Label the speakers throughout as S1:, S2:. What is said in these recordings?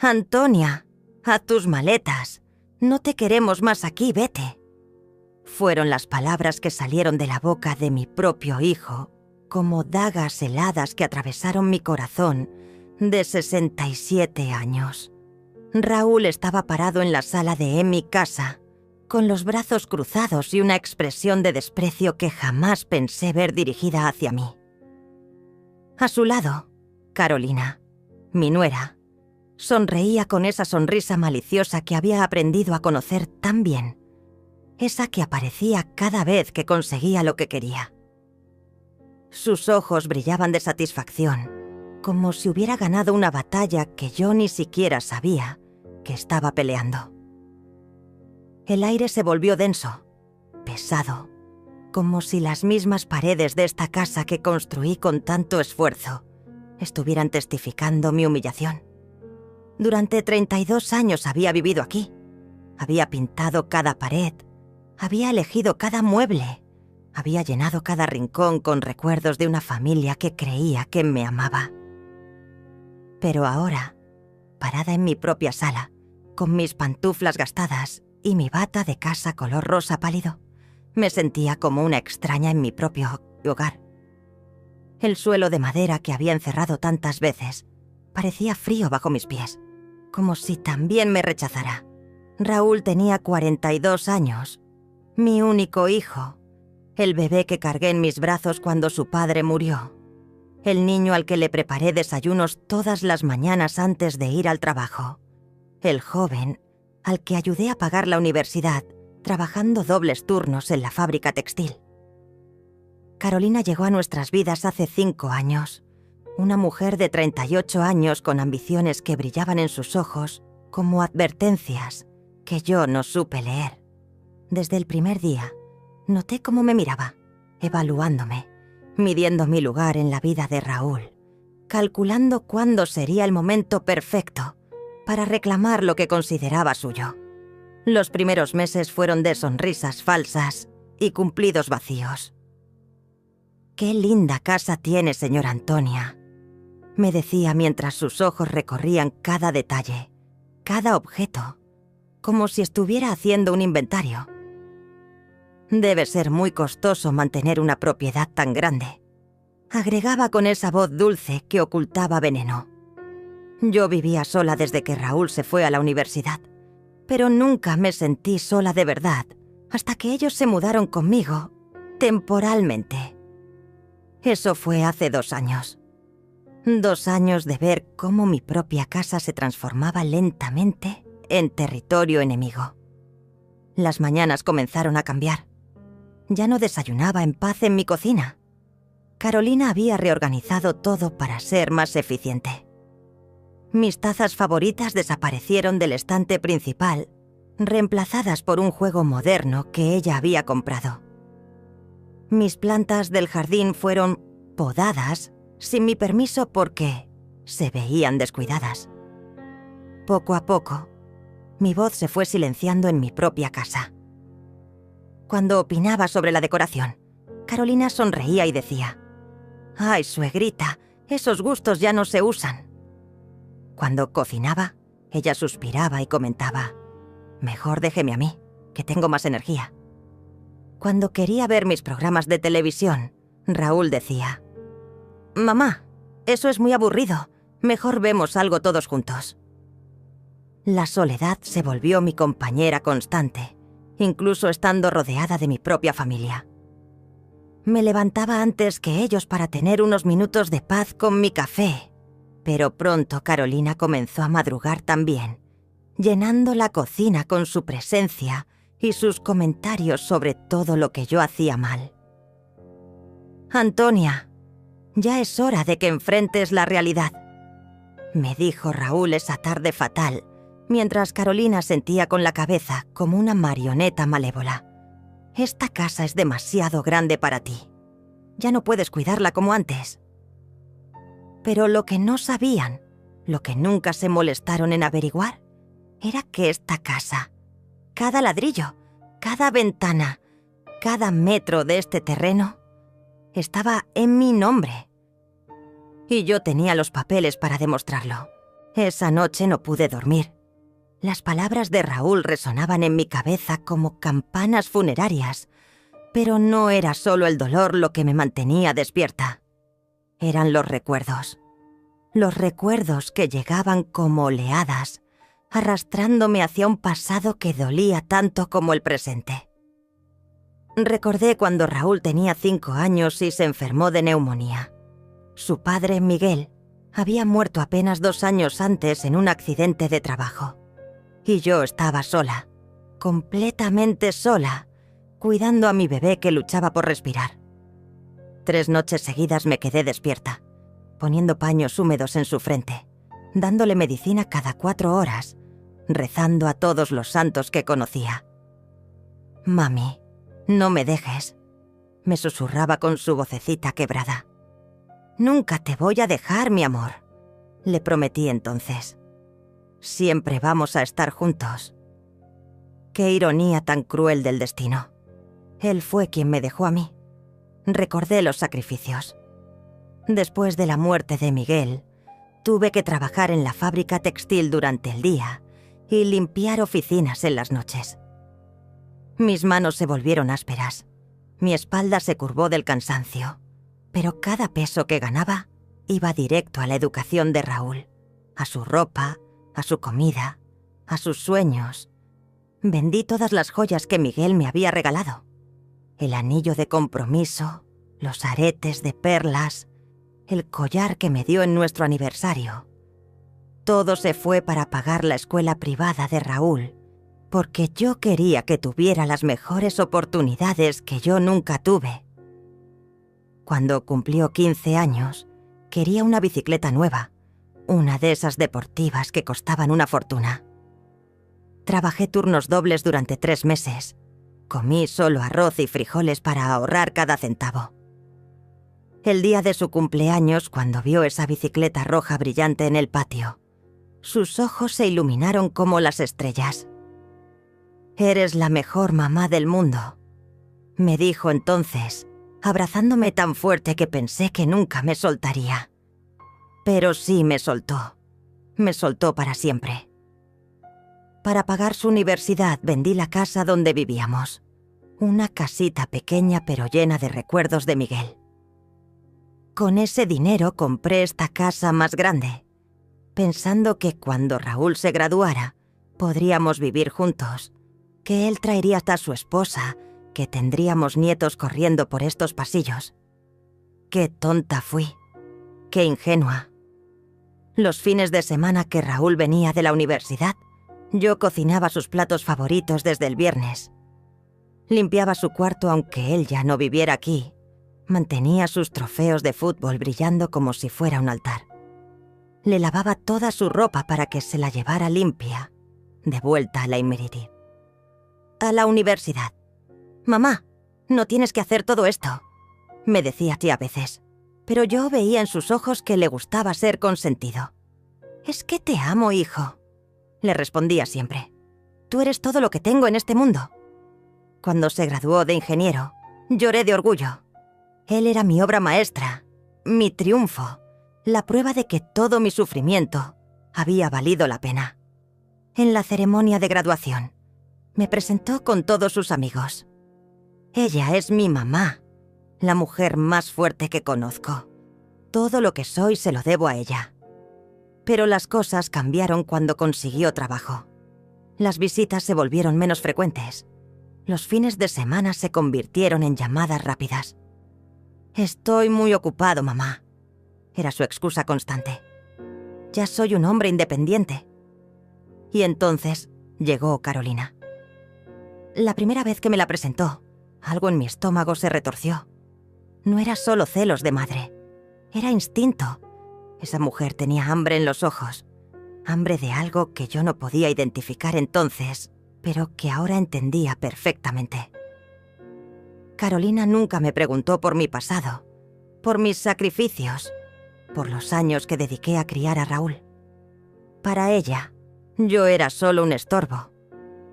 S1: Antonia, haz tus maletas. No te queremos más aquí, vete. Fueron las palabras que salieron de la boca de mi propio hijo, como dagas heladas que atravesaron mi corazón de 67 años. Raúl estaba parado en la sala de mi casa, con los brazos cruzados y una expresión de desprecio que jamás pensé ver dirigida hacia mí. A su lado, Carolina, mi nuera, sonreía con esa sonrisa maliciosa que había aprendido a conocer tan bien, esa que aparecía cada vez que conseguía lo que quería. Sus ojos brillaban de satisfacción, como si hubiera ganado una batalla que yo ni siquiera sabía que estaba peleando. El aire se volvió denso, pesado, como si las mismas paredes de esta casa que construí con tanto esfuerzo estuvieran testificando mi humillación. Durante 32 años había vivido aquí. Había pintado cada pared, había elegido cada mueble, había llenado cada rincón con recuerdos de una familia que creía que me amaba. Pero ahora, parada en mi propia sala, con mis pantuflas gastadas y mi bata de casa color rosa pálido, me sentía como una extraña en mi propio hogar. El suelo de madera que había encerrado tantas veces parecía frío bajo mis pies, como si también me rechazara. Raúl tenía 42 años, mi único hijo, el bebé que cargué en mis brazos cuando su padre murió, el niño al que le preparé desayunos todas las mañanas antes de ir al trabajo, el joven al que ayudé a pagar la universidad trabajando dobles turnos en la fábrica textil. Carolina llegó a nuestras vidas hace 5 años, una mujer de 38 años con ambiciones que brillaban en sus ojos como advertencias que yo no supe leer. Desde el primer día, noté cómo me miraba, evaluándome, midiendo mi lugar en la vida de Raúl, calculando cuándo sería el momento perfecto para reclamar lo que consideraba suyo. Los primeros meses fueron de sonrisas falsas y cumplidos vacíos. «Qué linda casa tiene, señora Antonia», me decía mientras sus ojos recorrían cada detalle, cada objeto, como si estuviera haciendo un inventario. «Debe ser muy costoso mantener una propiedad tan grande», agregaba con esa voz dulce que ocultaba veneno. Yo vivía sola desde que Raúl se fue a la universidad, pero nunca me sentí sola de verdad hasta que ellos se mudaron conmigo, temporalmente. Eso fue hace 2 años. 2 años de ver cómo mi propia casa se transformaba lentamente en territorio enemigo. Las mañanas comenzaron a cambiar. Ya no desayunaba en paz en mi cocina. Carolina había reorganizado todo para ser más eficiente. Mis tazas favoritas desaparecieron del estante principal, reemplazadas por un juego moderno que ella había comprado. Mis plantas del jardín fueron podadas sin mi permiso porque se veían descuidadas. Poco a poco, mi voz se fue silenciando en mi propia casa. Cuando opinaba sobre la decoración, Carolina sonreía y decía: «Ay, suegrita, esos gustos ya no se usan». Cuando cocinaba, ella suspiraba y comentaba: «Mejor déjeme a mí, que tengo más energía». Cuando quería ver mis programas de televisión, Raúl decía: «Mamá, eso es muy aburrido, mejor vemos algo todos juntos». La soledad se volvió mi compañera constante, incluso estando rodeada de mi propia familia. Me levantaba antes que ellos para tener unos minutos de paz con mi café, pero pronto Carolina comenzó a madrugar también, llenando la cocina con su presencia y sus comentarios sobre todo lo que yo hacía mal. «Antonia, ya es hora de que enfrentes la realidad», me dijo Raúl esa tarde fatal, mientras Carolina sentía con la cabeza como una marioneta malévola. «Esta casa es demasiado grande para ti. Ya no puedes cuidarla como antes». Pero lo que no sabían, lo que nunca se molestaron en averiguar, era que esta casa, cada ladrillo, cada ventana, cada metro de este terreno, estaba en mi nombre. Y yo tenía los papeles para demostrarlo. Esa noche no pude dormir. Las palabras de Raúl resonaban en mi cabeza como campanas funerarias, pero no era solo el dolor lo que me mantenía despierta. Eran los recuerdos que llegaban como oleadas, arrastrándome hacia un pasado que dolía tanto como el presente. Recordé cuando Raúl tenía 5 años y se enfermó de neumonía. Su padre, Miguel, había muerto apenas 2 años antes en un accidente de trabajo. Y yo estaba sola, completamente sola, cuidando a mi bebé que luchaba por respirar. 3 noches seguidas me quedé despierta, poniendo paños húmedos en su frente, dándole medicina cada 4 horas, rezando a todos los santos que conocía. «Mami, no me dejes», me susurraba con su vocecita quebrada. «Nunca te voy a dejar, mi amor», le prometí entonces. «Siempre vamos a estar juntos». Qué ironía tan cruel del destino. Él fue quien me dejó a mí. Recordé los sacrificios. Después de la muerte de Miguel, tuve que trabajar en la fábrica textil durante el día y limpiar oficinas en las noches. Mis manos se volvieron ásperas, mi espalda se curvó del cansancio, pero cada peso que ganaba iba directo a la educación de Raúl, a su ropa, a su comida, a sus sueños. Vendí todas las joyas que Miguel me había regalado. El anillo de compromiso, los aretes de perlas, el collar que me dio en nuestro aniversario. Todo se fue para pagar la escuela privada de Raúl, porque yo quería que tuviera las mejores oportunidades que yo nunca tuve. Cuando cumplió 15 años, quería una bicicleta nueva, una de esas deportivas que costaban una fortuna. Trabajé turnos dobles durante 3 meses. Comí solo arroz y frijoles para ahorrar cada centavo. El día de su cumpleaños, cuando vio esa bicicleta roja brillante en el patio, sus ojos se iluminaron como las estrellas. «Eres la mejor mamá del mundo», me dijo entonces, abrazándome tan fuerte que pensé que nunca me soltaría. Pero sí me soltó para siempre. Para pagar su universidad vendí la casa donde vivíamos, una casita pequeña pero llena de recuerdos de Miguel. Con ese dinero compré esta casa más grande, pensando que cuando Raúl se graduara podríamos vivir juntos, que él traería hasta su esposa, que tendríamos nietos corriendo por estos pasillos. Qué tonta fui, qué ingenua. Los fines de semana que Raúl venía de la universidad, yo cocinaba sus platos favoritos desde el viernes. Limpiaba su cuarto aunque él ya no viviera aquí. Mantenía sus trofeos de fútbol brillando como si fuera un altar. Le lavaba toda su ropa para que se la llevara limpia, de vuelta a la Inmerity. A la universidad. «Mamá, no tienes que hacer todo esto», me decía tía a veces, pero yo veía en sus ojos que le gustaba ser consentido. «Es que te amo, hijo», le respondía siempre. «Tú eres todo lo que tengo en este mundo». Cuando se graduó de ingeniero, lloré de orgullo. Él era mi obra maestra, mi triunfo, la prueba de que todo mi sufrimiento había valido la pena. En la ceremonia de graduación, me presentó con todos sus amigos. «Ella es mi mamá, la mujer más fuerte que conozco. Todo lo que soy se lo debo a ella». Pero las cosas cambiaron cuando consiguió trabajo. Las visitas se volvieron menos frecuentes. Los fines de semana se convirtieron en llamadas rápidas. «Estoy muy ocupado, mamá», era su excusa constante. «Ya soy un hombre independiente». Y entonces llegó Carolina. La primera vez que me la presentó, algo en mi estómago se retorció. No era solo celos de madre, era instinto. Esa mujer tenía hambre en los ojos, hambre de algo que yo no podía identificar entonces, pero que ahora entendía perfectamente. Carolina nunca me preguntó por mi pasado, por mis sacrificios, por los años que dediqué a criar a Raúl. Para ella, yo era solo un estorbo,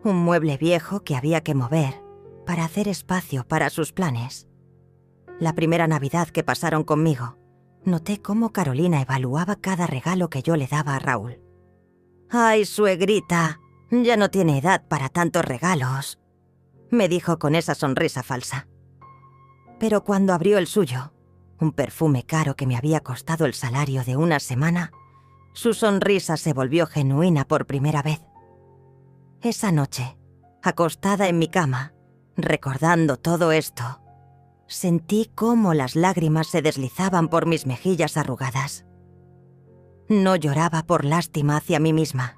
S1: un mueble viejo que había que mover para hacer espacio para sus planes. La primera Navidad que pasaron conmigo, noté cómo Carolina evaluaba cada regalo que yo le daba a Raúl. «Ay, suegrita, ya no tiene edad para tantos regalos», me dijo con esa sonrisa falsa. Pero cuando abrió el suyo, un perfume caro que me había costado el salario de una semana, su sonrisa se volvió genuina por primera vez. Esa noche, acostada en mi cama, recordando todo esto, sentí cómo las lágrimas se deslizaban por mis mejillas arrugadas. No lloraba por lástima hacia mí misma.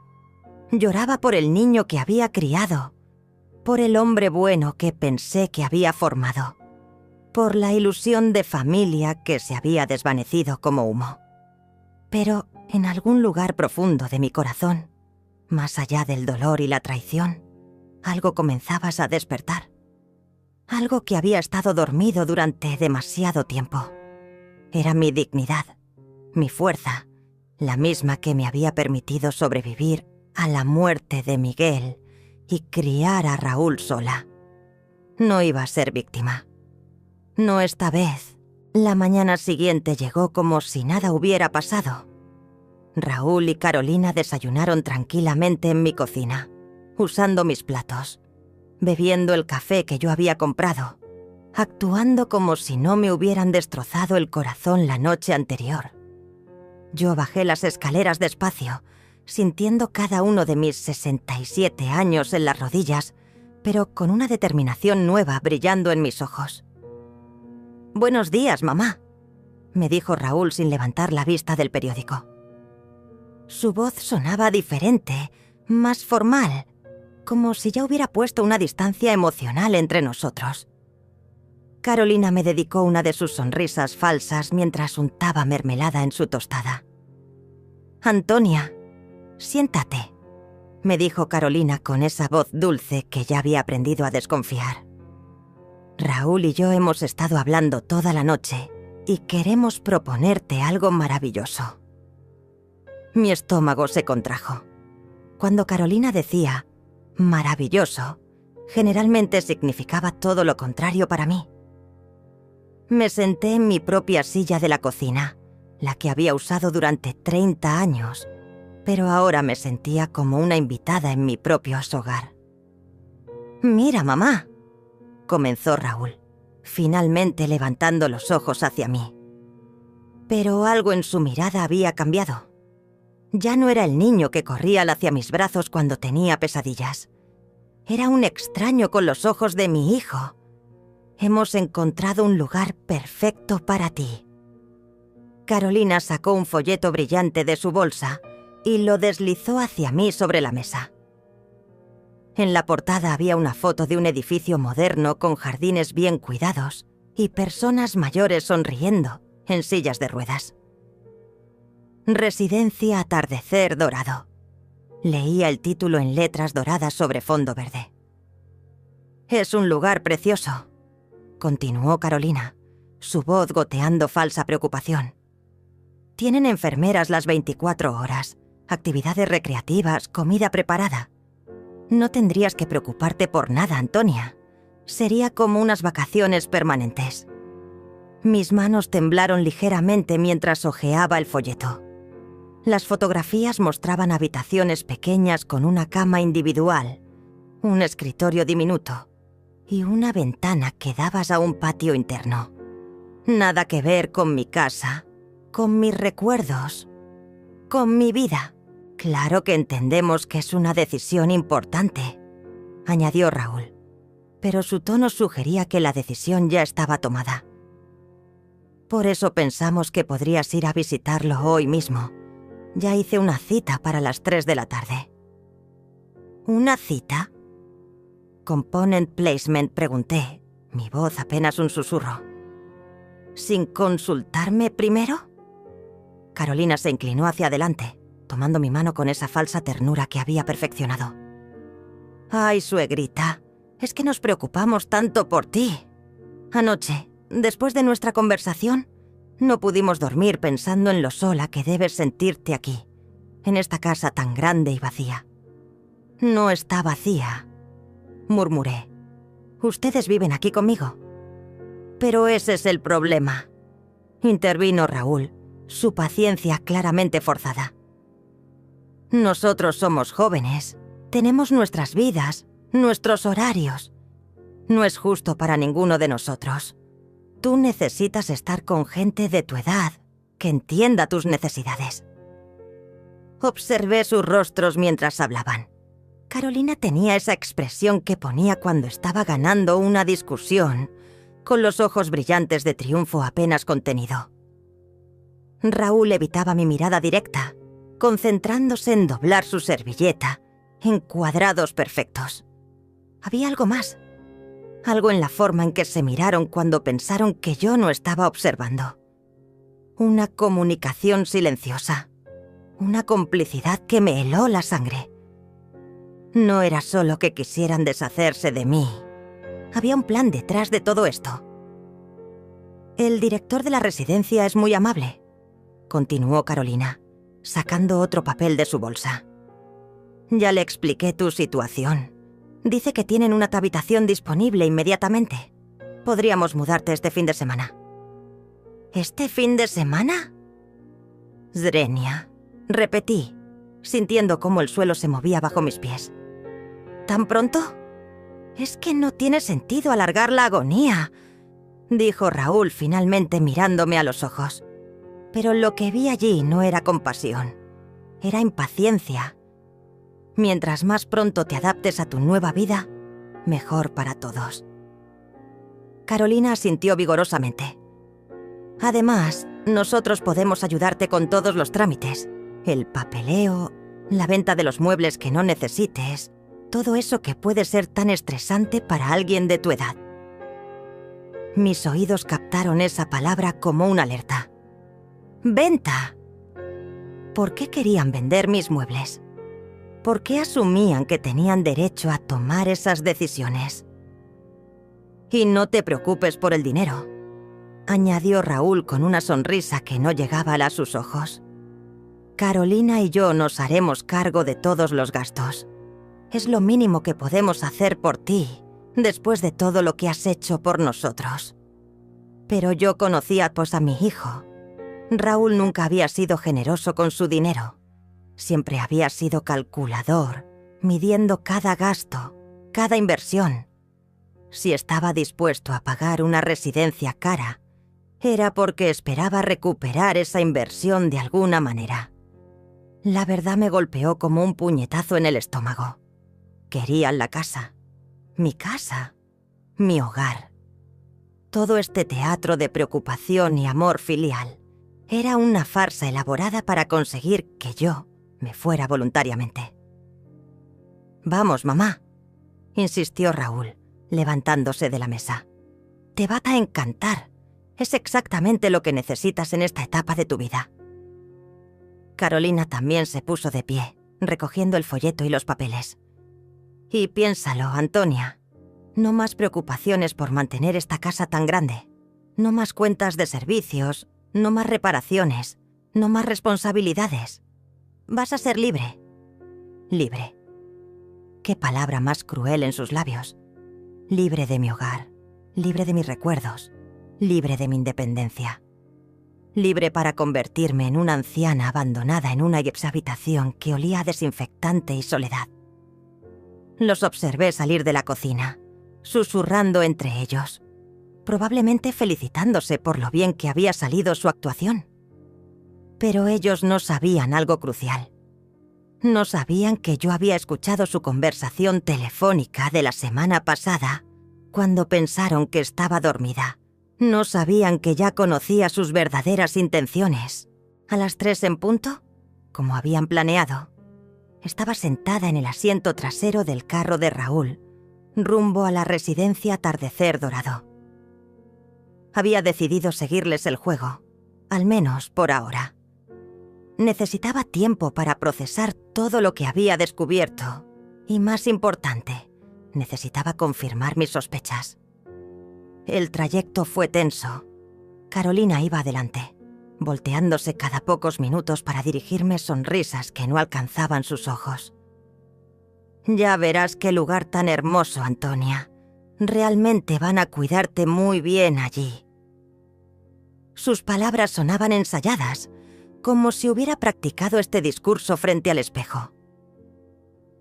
S1: Lloraba por el niño que había criado, por el hombre bueno que pensé que había formado, por la ilusión de familia que se había desvanecido como humo. Pero en algún lugar profundo de mi corazón, más allá del dolor y la traición, algo comenzaba a despertar. Algo que había estado dormido durante demasiado tiempo. Era mi dignidad, mi fuerza, la misma que me había permitido sobrevivir a la muerte de Miguel y criar a Raúl sola. No iba a ser víctima. No esta vez. La mañana siguiente llegó como si nada hubiera pasado. Raúl y Carolina desayunaron tranquilamente en mi cocina, usando mis platos, bebiendo el café que yo había comprado, actuando como si no me hubieran destrozado el corazón la noche anterior. Yo bajé las escaleras despacio, sintiendo cada uno de mis 67 años en las rodillas, pero con una determinación nueva brillando en mis ojos. «Buenos días, mamá», me dijo Raúl sin levantar la vista del periódico. Su voz sonaba diferente, más formal, como si ya hubiera puesto una distancia emocional entre nosotros. Carolina me dedicó una de sus sonrisas falsas mientras untaba mermelada en su tostada. «Antonia, siéntate», me dijo Carolina con esa voz dulce que ya había aprendido a desconfiar. «Raúl y yo hemos estado hablando toda la noche y queremos proponerte algo maravilloso». Mi estómago se contrajo. Cuando Carolina decía «maravilloso», generalmente significaba todo lo contrario para mí. Me senté en mi propia silla de la cocina, la que había usado durante 30 años, pero ahora me sentía como una invitada en mi propio hogar. «Mira, mamá», comenzó Raúl, finalmente levantando los ojos hacia mí. Pero algo en su mirada había cambiado. Ya no era el niño que corría hacia mis brazos cuando tenía pesadillas. Era un extraño con los ojos de mi hijo. «Hemos encontrado un lugar perfecto para ti». Carolina sacó un folleto brillante de su bolsa y lo deslizó hacia mí sobre la mesa. En la portada había una foto de un edificio moderno con jardines bien cuidados y personas mayores sonriendo en sillas de ruedas. «Residencia Atardecer Dorado», leía el título en letras doradas sobre fondo verde. «Es un lugar precioso», continuó Carolina, su voz goteando falsa preocupación. «Tienen enfermeras las 24 horas, actividades recreativas, comida preparada. No tendrías que preocuparte por nada, Antonia. Sería como unas vacaciones permanentes». Mis manos temblaron ligeramente mientras hojeaba el folleto. Las fotografías mostraban habitaciones pequeñas con una cama individual, un escritorio diminuto y una ventana que daba a un patio interno. Nada que ver con mi casa, con mis recuerdos, con mi vida. «Claro que entendemos que es una decisión importante», añadió Raúl, pero su tono sugería que la decisión ya estaba tomada. «Por eso pensamos que podrías ir a visitarlo hoy mismo. Ya hice una cita para las 3 de la tarde». «¿Una cita?» «Component placement», pregunté, mi voz apenas un susurro. «¿Sin consultarme primero?» Carolina se inclinó hacia adelante, tomando mi mano con esa falsa ternura que había perfeccionado. «Ay, suegrita, es que nos preocupamos tanto por ti. Anoche, después de nuestra conversación, no pudimos dormir pensando en lo sola que debes sentirte aquí, en esta casa tan grande y vacía». «No está vacía», murmuré. «Ustedes viven aquí conmigo». «Pero ese es el problema», intervino Raúl, su paciencia claramente forzada. Nosotros somos jóvenes, tenemos nuestras vidas, nuestros horarios. No es justo para ninguno de nosotros. Tú necesitas estar con gente de tu edad, que entienda tus necesidades. Observé sus rostros mientras hablaban. Carolina tenía esa expresión que ponía cuando estaba ganando una discusión, con los ojos brillantes de triunfo apenas contenido. Raúl evitaba mi mirada directa, concentrándose en doblar su servilleta en cuadrados perfectos. Había algo más, algo en la forma en que se miraron cuando pensaron que yo no estaba observando. Una comunicación silenciosa, una complicidad que me heló la sangre. No era solo que quisieran deshacerse de mí. Había un plan detrás de todo esto. El director de la residencia es muy amable, continuó Carolina, sacando otro papel de su bolsa. Ya le expliqué tu situación. Dice que tienen una habitación disponible inmediatamente. Podríamos mudarte este fin de semana. ¿Este fin de semana? Zrenia, repetí, sintiendo cómo el suelo se movía bajo mis pies. ¿Tan pronto? Es que no tiene sentido alargar la agonía, dijo Raúl finalmente mirándome a los ojos. Pero lo que vi allí no era compasión, era impaciencia. Mientras más pronto te adaptes a tu nueva vida, mejor para todos. Carolina asintió vigorosamente. Además, nosotros podemos ayudarte con todos los trámites. El papeleo, la venta de los muebles que no necesites, todo eso que puede ser tan estresante para alguien de tu edad. Mis oídos captaron esa palabra como una alerta. ¡Venta! ¿Por qué querían vender mis muebles? ¿Por qué asumían que tenían derecho a tomar esas decisiones? Y no te preocupes por el dinero, añadió Raúl con una sonrisa que no llegaba a sus ojos. Carolina y yo nos haremos cargo de todos los gastos. Es lo mínimo que podemos hacer por ti, después de todo lo que has hecho por nosotros. Pero yo conocía pues a mi hijo. Raúl nunca había sido generoso con su dinero. Siempre había sido calculador, midiendo cada gasto, cada inversión. Si estaba dispuesto a pagar una residencia cara, era porque esperaba recuperar esa inversión de alguna manera. La verdad me golpeó como un puñetazo en el estómago. Querían la casa, mi hogar. Todo este teatro de preocupación y amor filial era una farsa elaborada para conseguir que yo me fuera voluntariamente. «Vamos, mamá», insistió Raúl, levantándose de la mesa. «Te va a encantar. Es exactamente lo que necesitas en esta etapa de tu vida». Carolina también se puso de pie, recogiendo el folleto y los papeles. «Y piénsalo, Antonia. No más preocupaciones por mantener esta casa tan grande. No más cuentas de servicios, no más reparaciones, no más responsabilidades. Vas a ser libre. Libre». Qué palabra más cruel en sus labios. Libre de mi hogar, libre de mis recuerdos, libre de mi independencia. Libre para convertirme en una anciana abandonada en una habitación que olía a desinfectante y soledad. Los observé salir de la cocina, susurrando entre ellos, probablemente felicitándose por lo bien que había salido su actuación. Pero ellos no sabían algo crucial. No sabían que yo había escuchado su conversación telefónica de la semana pasada, cuando pensaron que estaba dormida. No sabían que ya conocía sus verdaderas intenciones. A las 3 en punto, como habían planeado, estaba sentada en el asiento trasero del carro de Raúl, rumbo a la residencia Atardecer Dorado. Había decidido seguirles el juego, al menos por ahora. Necesitaba tiempo para procesar todo lo que había descubierto y, más importante, necesitaba confirmar mis sospechas. El trayecto fue tenso. Carolina iba adelante, volteándose cada pocos minutos para dirigirme sonrisas que no alcanzaban sus ojos. «Ya verás qué lugar tan hermoso, Antonia. Realmente van a cuidarte muy bien allí». Sus palabras sonaban ensayadas, como si hubiera practicado este discurso frente al espejo.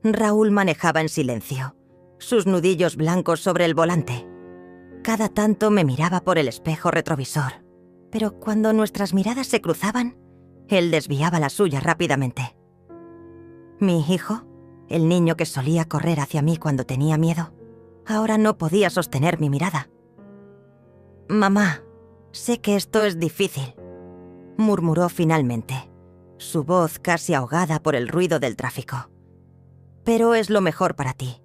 S1: Raúl manejaba en silencio, sus nudillos blancos sobre el volante. Cada tanto me miraba por el espejo retrovisor, pero cuando nuestras miradas se cruzaban, él desviaba la suya rápidamente. Mi hijo, el niño que solía correr hacia mí cuando tenía miedo, ahora no podía sostener mi mirada. «Mamá, sé que esto es difícil», murmuró finalmente, su voz casi ahogada por el ruido del tráfico. «Pero es lo mejor para ti.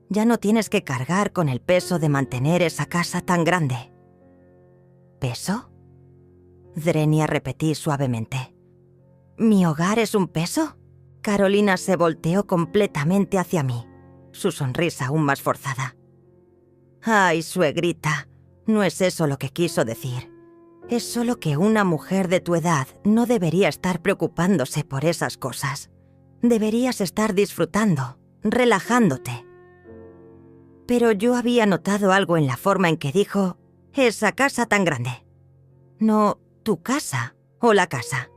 S1: Ya no tienes que cargar con el peso de mantener esa casa tan grande». ¿Peso?, Drenia repetí suavemente. ¿Mi hogar es un peso? Carolina se volteó completamente hacia mí, su sonrisa aún más forzada. «Ay, suegrita, no es eso lo que quiso decir. Es solo que una mujer de tu edad no debería estar preocupándose por esas cosas. Deberías estar disfrutando, relajándote». Pero yo había notado algo en la forma en que dijo «esa casa tan grande». No, tu casa o la casa.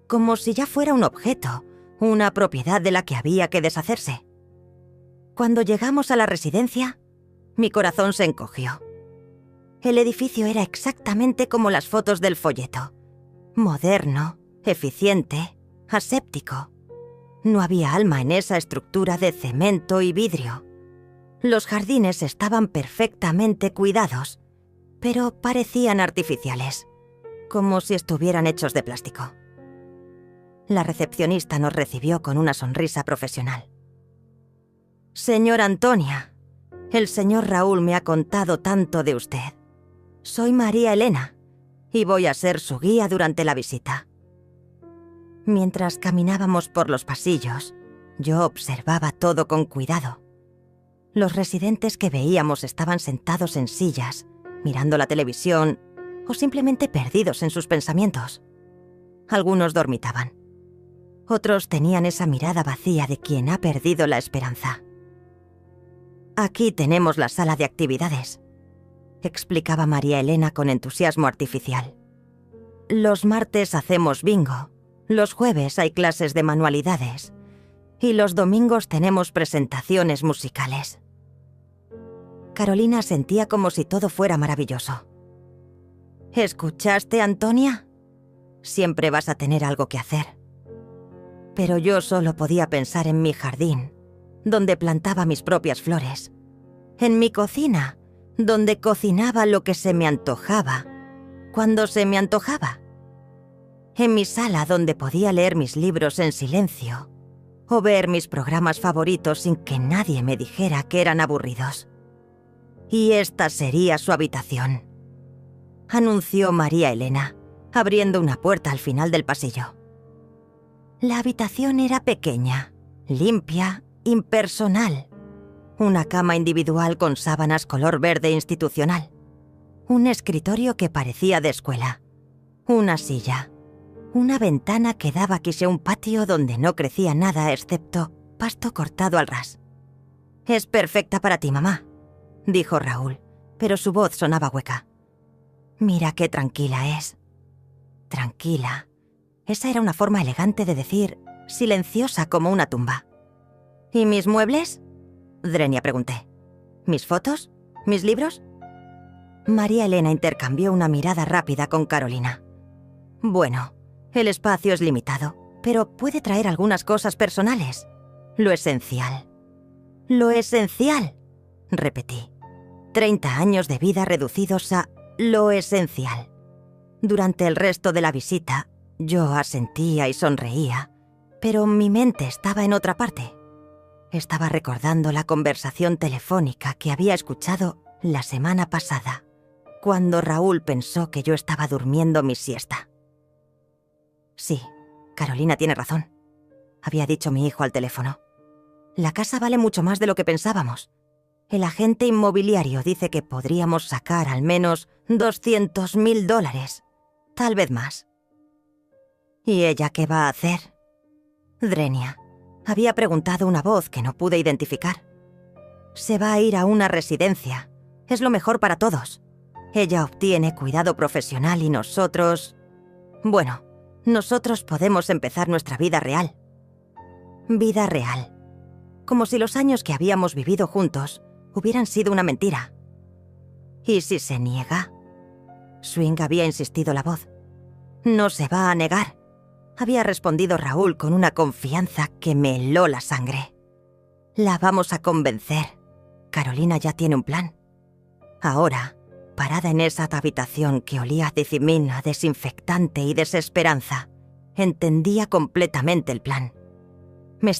S1: Como si ya fuera un objeto, una propiedad de la que había que deshacerse. Cuando llegamos a la residencia, mi corazón se encogió. El edificio era exactamente como las fotos del folleto. Moderno, eficiente, aséptico. No había alma en esa estructura de cemento y vidrio. Los jardines estaban perfectamente cuidados, pero parecían artificiales, como si estuvieran hechos de plástico. La recepcionista nos recibió con una sonrisa profesional. «Señora Antonia, el señor Raúl me ha contado tanto de usted. Soy María Elena y voy a ser su guía durante la visita». Mientras caminábamos por los pasillos, yo observaba todo con cuidado. Los residentes que veíamos estaban sentados en sillas, mirando la televisión o simplemente perdidos en sus pensamientos. Algunos dormitaban. Otros tenían esa mirada vacía de quien ha perdido la esperanza. «Aquí tenemos la sala de actividades», explicaba María Elena con entusiasmo artificial. «Los martes hacemos bingo, los jueves hay clases de manualidades y los domingos tenemos presentaciones musicales». Carolina sentía como si todo fuera maravilloso. «¿Escuchaste, Antonia? Siempre vas a tener algo que hacer». Pero yo solo podía pensar en mi jardín, donde plantaba mis propias flores, en mi cocina, donde cocinaba lo que se me antojaba, cuando se me antojaba, en mi sala donde podía leer mis libros en silencio o ver mis programas favoritos sin que nadie me dijera que eran aburridos. Y esta sería su habitación, anunció María Elena, abriendo una puerta al final del pasillo. La habitación era pequeña, limpia, impersonal. Una cama individual con sábanas color verde institucional. Un escritorio que parecía de escuela. Una silla. Una ventana que daba quizá un patio donde no crecía nada excepto pasto cortado al ras. «Es perfecta para ti, mamá», dijo Raúl, pero su voz sonaba hueca. «Mira qué tranquila es». Tranquila. Esa era una forma elegante de decir silenciosa como una tumba. «¿Y mis muebles?», Drenia pregunté. «¿Mis fotos? ¿Mis libros?». María Elena intercambió una mirada rápida con Carolina. «Bueno, el espacio es limitado, pero puede traer algunas cosas personales. Lo esencial». «Lo esencial», repetí. 30 años de vida reducidos a lo esencial. Durante el resto de la visita, yo asentía y sonreía, pero mi mente estaba en otra parte. Estaba recordando la conversación telefónica que había escuchado la semana pasada, cuando Raúl pensó que yo estaba durmiendo mi siesta. «Sí, Carolina tiene razón», había dicho mi hijo al teléfono. «La casa vale mucho más de lo que pensábamos. El agente inmobiliario dice que podríamos sacar al menos $200.000, tal vez más». «¿Y ella qué va a hacer?», Drenia, había preguntado una voz que no pude identificar. «Se va a ir a una residencia. Es lo mejor para todos. Ella obtiene cuidado profesional y nosotros... Bueno, Nosotros podemos empezar nuestra vida real. Vida real. Como si los años que habíamos vivido juntos hubieran sido una mentira. ¿Y si se niega? Swing había insistido la voz. No se va a negar, había respondido Raúl con una confianza que me heló la sangre. La vamos a convencer. Carolina ya tiene un plan. Ahora, parada en esa habitación que olía a dicimina, desinfectante y desesperanza, entendía completamente el plan. Me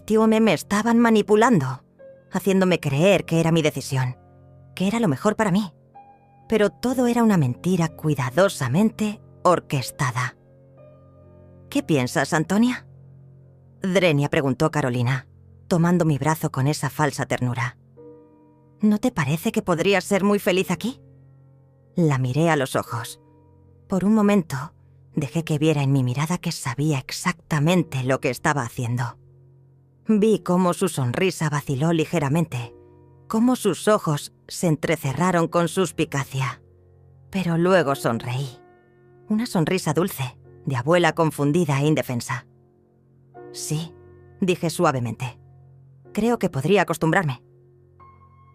S1: estaban manipulando, haciéndome creer que era mi decisión, que era lo mejor para mí. Pero todo era una mentira cuidadosamente orquestada. ¿Qué piensas, Antonia? Drenia, preguntó Carolina, tomando mi brazo con esa falsa ternura. ¿No te parece que podrías ser muy feliz aquí? La miré a los ojos. Por un momento, dejé que viera en mi mirada que sabía exactamente lo que estaba haciendo. Vi cómo su sonrisa vaciló ligeramente, cómo sus ojos se entrecerraron con suspicacia. Pero luego sonreí. Una sonrisa dulce, de abuela confundida e indefensa. Sí, dije suavemente. Creo que podría acostumbrarme.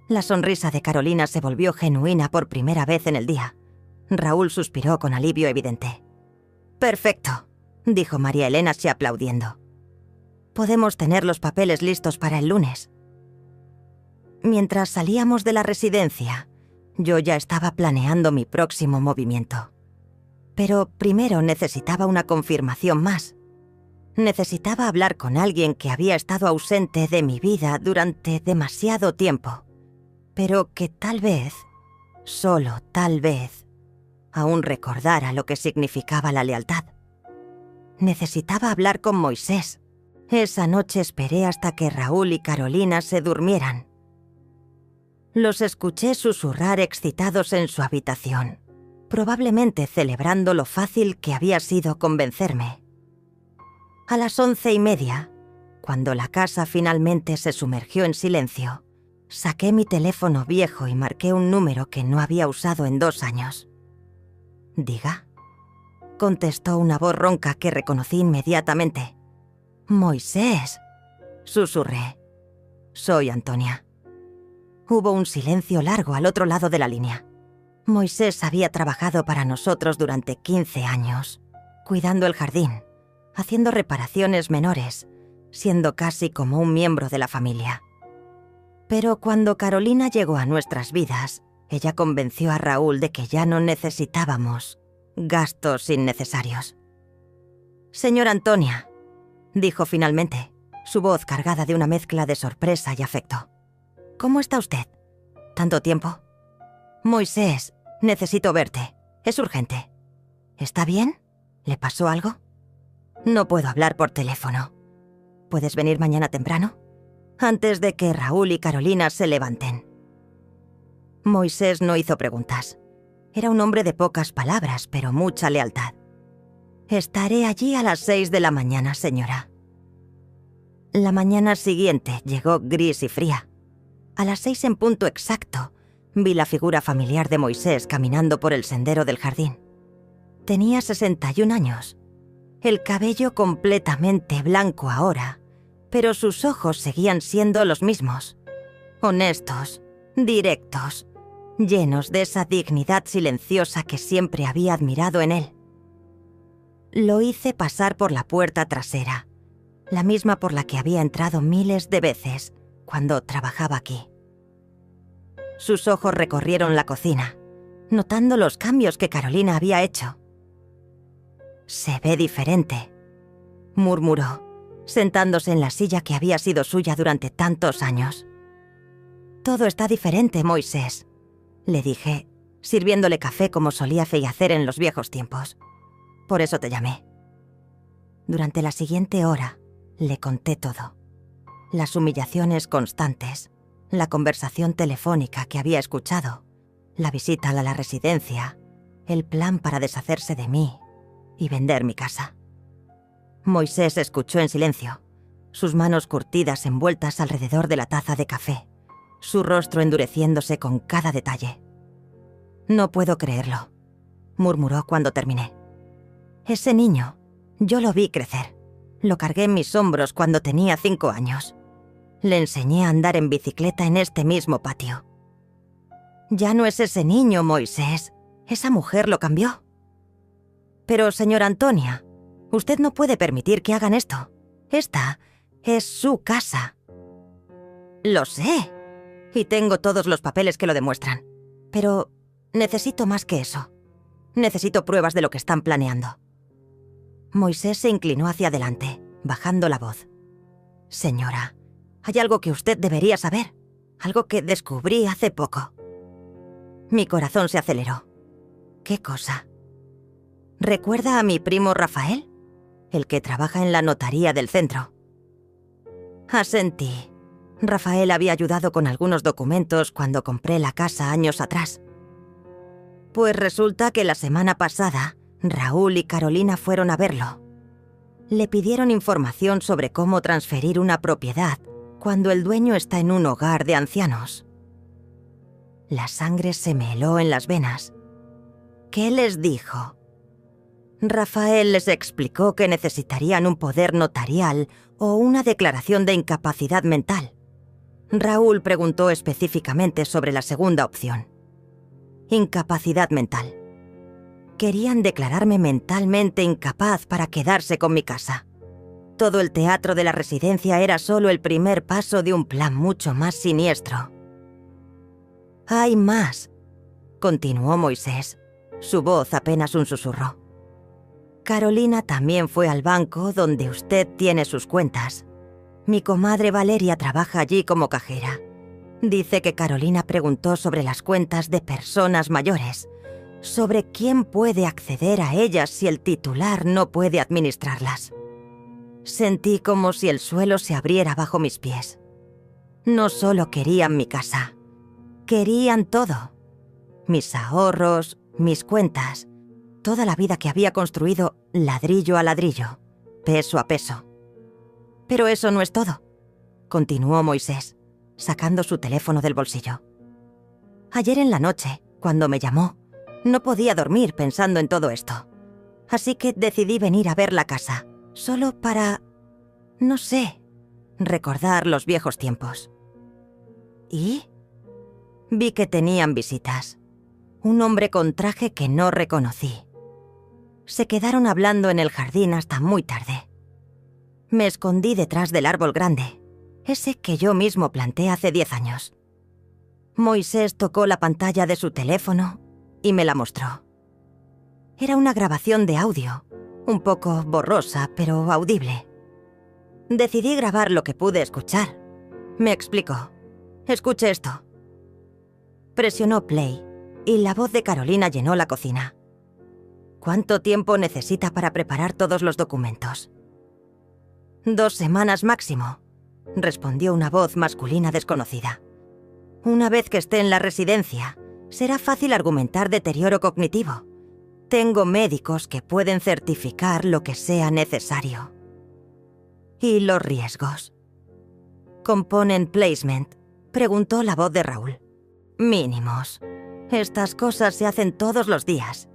S1: La sonrisa de Carolina se volvió genuina por primera vez en el día. Raúl suspiró con alivio evidente. «Perfecto», dijo María Elena aplaudiendo. «Podemos tener los papeles listos para el lunes». Mientras salíamos de la residencia, yo ya estaba planeando mi próximo movimiento. Pero primero necesitaba una confirmación más. Necesitaba hablar con alguien que había estado ausente de mi vida durante demasiado tiempo, pero que tal vez, solo tal vez, aún recordara lo que significaba la lealtad. Necesitaba hablar con Moisés. Esa noche esperé hasta que Raúl y Carolina se durmieran. Los escuché susurrar excitados en su habitación, probablemente celebrando lo fácil que había sido convencerme. A las 11:30, cuando la casa finalmente se sumergió en silencio, saqué mi teléfono viejo y marqué un número que no había usado en 2 años. «Diga», contestó una voz ronca que reconocí inmediatamente. «Moisés», susurré. «Soy Antonia». Hubo un silencio largo al otro lado de la línea. Moisés había trabajado para nosotros durante 15 años, cuidando el jardín, haciendo reparaciones menores, siendo casi como un miembro de la familia. Pero cuando Carolina llegó a nuestras vidas, ella convenció a Raúl de que ya no necesitábamos gastos innecesarios. «Señora Antonia», dijo finalmente, su voz cargada de una mezcla de sorpresa y afecto. «¿Cómo está usted? ¿Tanto tiempo?» «Moisés, necesito verte. Es urgente». «¿Está bien? ¿Le pasó algo?» «No puedo hablar por teléfono. ¿Puedes venir mañana temprano? Antes de que Raúl y Carolina se levanten». Moisés no hizo preguntas. Era un hombre de pocas palabras, pero mucha lealtad. «Estaré allí a las 6 de la mañana, señora». La mañana siguiente llegó gris y fría. A las 6 en punto exacto, vi la figura familiar de Moisés caminando por el sendero del jardín. Tenía 61 años. El cabello completamente blanco ahora, pero sus ojos seguían siendo los mismos. Honestos, directos, llenos de esa dignidad silenciosa que siempre había admirado en él. Lo hice pasar por la puerta trasera, la misma por la que había entrado miles de veces cuando trabajaba aquí. Sus ojos recorrieron la cocina, notando los cambios que Carolina había hecho. «Se ve diferente», murmuró, sentándose en la silla que había sido suya durante tantos años. «Todo está diferente, Moisés», le dije, sirviéndole café como solía hacer en los viejos tiempos. «Por eso te llamé». Durante la siguiente hora, le conté todo. Las humillaciones constantes, la conversación telefónica que había escuchado, la visita a la residencia, el plan para deshacerse de mí y vender mi casa. Moisés escuchó en silencio, sus manos curtidas envueltas alrededor de la taza de café, su rostro endureciéndose con cada detalle. «No puedo creerlo», murmuró cuando terminé. «Ese niño Yo lo vi crecer. Lo cargué en mis hombros cuando tenía 5 años. Le enseñé a andar en bicicleta en este mismo patio. Ya no es ese niño, Moisés. Esa mujer lo cambió. Pero, señora Antonia, usted no puede permitir que hagan esto. Esta es su casa. Lo sé. Y tengo todos los papeles que lo demuestran. Pero necesito más que eso. Necesito pruebas de lo que están planeando. Moisés se inclinó hacia adelante, bajando la voz. Señora, hay algo que usted debería saber. Algo que descubrí hace poco. Mi corazón se aceleró. ¿Qué cosa? ¿Recuerda a mi primo Rafael? El que trabaja en la notaría del centro. Asentí. Rafael había ayudado con algunos documentos cuando compré la casa años atrás. Pues resulta que la semana pasada, Raúl y Carolina fueron a verlo. Le pidieron información sobre cómo transferir una propiedad cuando el dueño está en un hogar de ancianos. La sangre se me heló en las venas. ¿Qué les dijo? Rafael les explicó que necesitarían un poder notarial o una declaración de incapacidad mental. Raúl preguntó específicamente sobre la segunda opción. Incapacidad mental. Querían declararme mentalmente incapaz para quedarse con mi casa. Todo el teatro de la residencia era solo el primer paso de un plan mucho más siniestro. «Hay más», continuó Moisés, su voz apenas un susurro. «Carolina también fue al banco donde usted tiene sus cuentas. Mi comadre Valeria trabaja allí como cajera. Dice que Carolina preguntó sobre las cuentas de personas mayores, sobre quién puede acceder a ellas si el titular no puede administrarlas. Sentí como si el suelo se abriera bajo mis pies. No solo querían mi casa, querían todo. Mis ahorros, mis cuentas, toda la vida que había construido ladrillo a ladrillo, peso a peso. Pero eso no es todo», continuó Moisés, sacando su teléfono del bolsillo. «Ayer en la noche, cuando me llamó, no podía dormir pensando en todo esto. Así que decidí venir a ver la casa, solo para, no sé, recordar los viejos tiempos. ¿Y? Vi que tenían visitas. Un hombre con traje que no reconocí. Se quedaron hablando en el jardín hasta muy tarde. Me escondí detrás del árbol grande, ese que yo mismo planté hace 10 años. Moisés tocó la pantalla de su teléfono y me la mostró. Era una grabación de audio, un poco borrosa, pero audible. Decidí grabar lo que pude escuchar. Me explicó. «Escuche esto». Presionó play y la voz de Carolina llenó la cocina. «¿Cuánto tiempo necesita para preparar todos los documentos?» «2 semanas máximo», respondió una voz masculina desconocida. «Una vez que esté en la residencia, será fácil argumentar deterioro cognitivo. Tengo médicos que pueden certificar lo que sea necesario». «¿Y los riesgos?» «Component placement», preguntó la voz de Raúl. «Mínimos. Estas cosas se hacen todos los días.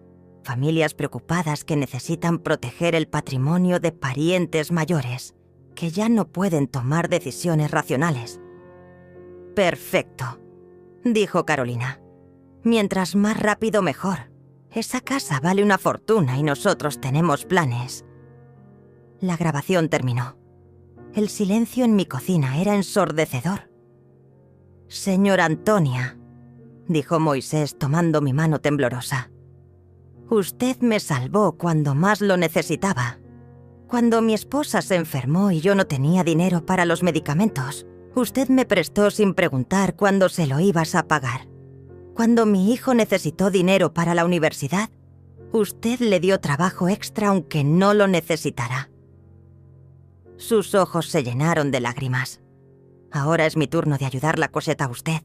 S1: Familias preocupadas que necesitan proteger el patrimonio de parientes mayores, que ya no pueden tomar decisiones racionales». «Perfecto», dijo Carolina. «Mientras más rápido, mejor. Esa casa vale una fortuna y nosotros tenemos planes». La grabación terminó. El silencio en mi cocina era ensordecedor. «Señora Antonia», dijo Moisés tomando mi mano temblorosa. «Usted me salvó cuando más lo necesitaba. Cuando mi esposa se enfermó y yo no tenía dinero para los medicamentos, usted me prestó sin preguntar cuándo se lo ibas a pagar. Cuando mi hijo necesitó dinero para la universidad, usted le dio trabajo extra aunque no lo necesitara». Sus ojos se llenaron de lágrimas. «Ahora es mi turno de ayudar la Cosette a usted.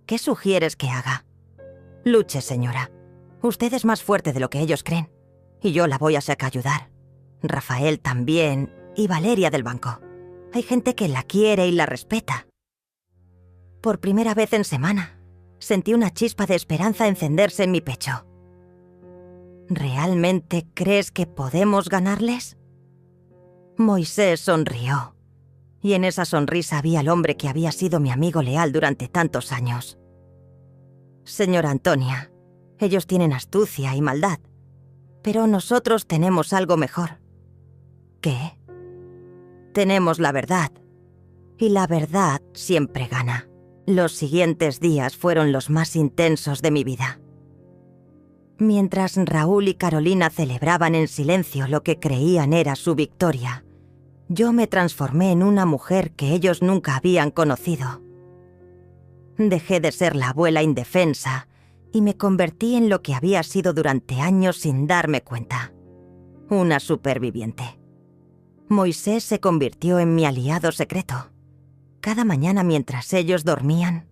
S1: ¿Qué sugieres que haga?» «Luche, señora. Usted es más fuerte de lo que ellos creen. Y yo la voy a ayudar. Rafael también, y Valeria del banco. Hay gente que la quiere y la respeta». Por primera vez en semana, sentí una chispa de esperanza encenderse en mi pecho. «¿Realmente crees que podemos ganarles?», Moisés sonrió, y en esa sonrisa había el hombre que había sido mi amigo leal durante tantos años. Señora Antonia, ellos tienen astucia y maldad, pero nosotros tenemos algo mejor. ¿Qué? Tenemos la verdad, y la verdad siempre gana. Los siguientes días fueron los más intensos de mi vida. Mientras Raúl y Carolina celebraban en silencio lo que creían era su victoria, yo me transformé en una mujer que ellos nunca habían conocido. Dejé de ser la abuela indefensa y me convertí en lo que había sido durante años sin darme cuenta: una superviviente. Moisés se convirtió en mi aliado secreto. Cada mañana mientras ellos dormían,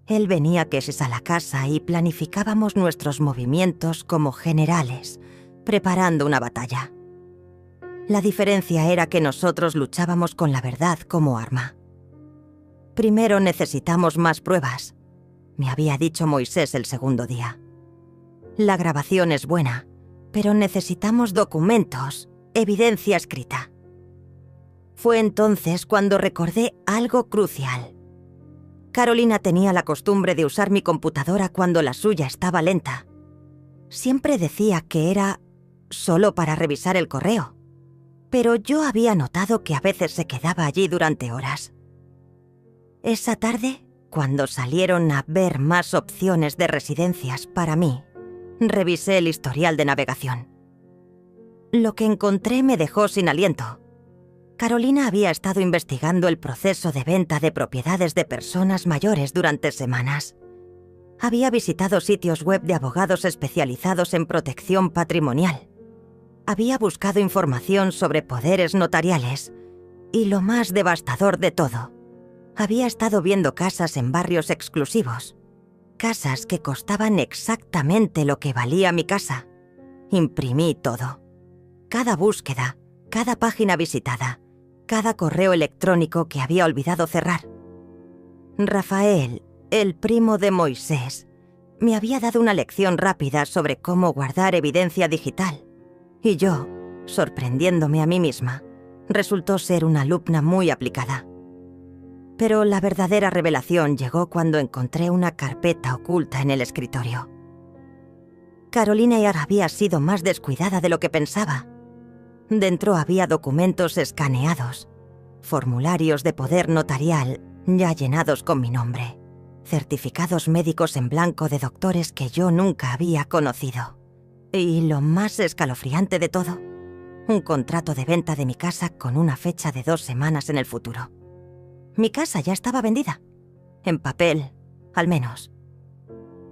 S1: él venía a la casa y planificábamos nuestros movimientos como generales, preparando una batalla. La diferencia era que nosotros luchábamos con la verdad como arma. Primero necesitamos más pruebas, me había dicho Moisés el segundo día. La grabación es buena, pero necesitamos documentos, evidencia escrita. Fue entonces cuando recordé algo crucial. Carolina tenía la costumbre de usar mi computadora cuando la suya estaba lenta. Siempre decía que era solo para revisar el correo, pero yo había notado que a veces se quedaba allí durante horas. Esa tarde, cuando salieron a ver más opciones de residencias para mí, revisé el historial de navegación. Lo que encontré me dejó sin aliento. Carolina había estado investigando el proceso de venta de propiedades de personas mayores durante semanas. Había visitado sitios web de abogados especializados en protección patrimonial. Había buscado información sobre poderes notariales. Y lo más devastador de todo, había estado viendo casas en barrios exclusivos. Casas que costaban exactamente lo que valía mi casa. Imprimí todo. Cada búsqueda, cada página visitada, cada correo electrónico que había olvidado cerrar. Rafael, el primo de Moisés, me había dado una lección rápida sobre cómo guardar evidencia digital. Y yo, sorprendiéndome a mí misma, resultó ser una alumna muy aplicada. Pero la verdadera revelación llegó cuando encontré una carpeta oculta en el escritorio. Carolina ya había sido más descuidada de lo que pensaba. Dentro había documentos escaneados, formularios de poder notarial ya llenados con mi nombre, certificados médicos en blanco de doctores que yo nunca había conocido. Y lo más escalofriante de todo, un contrato de venta de mi casa con una fecha de 2 semanas en el futuro. Mi casa ya estaba vendida, en papel, al menos.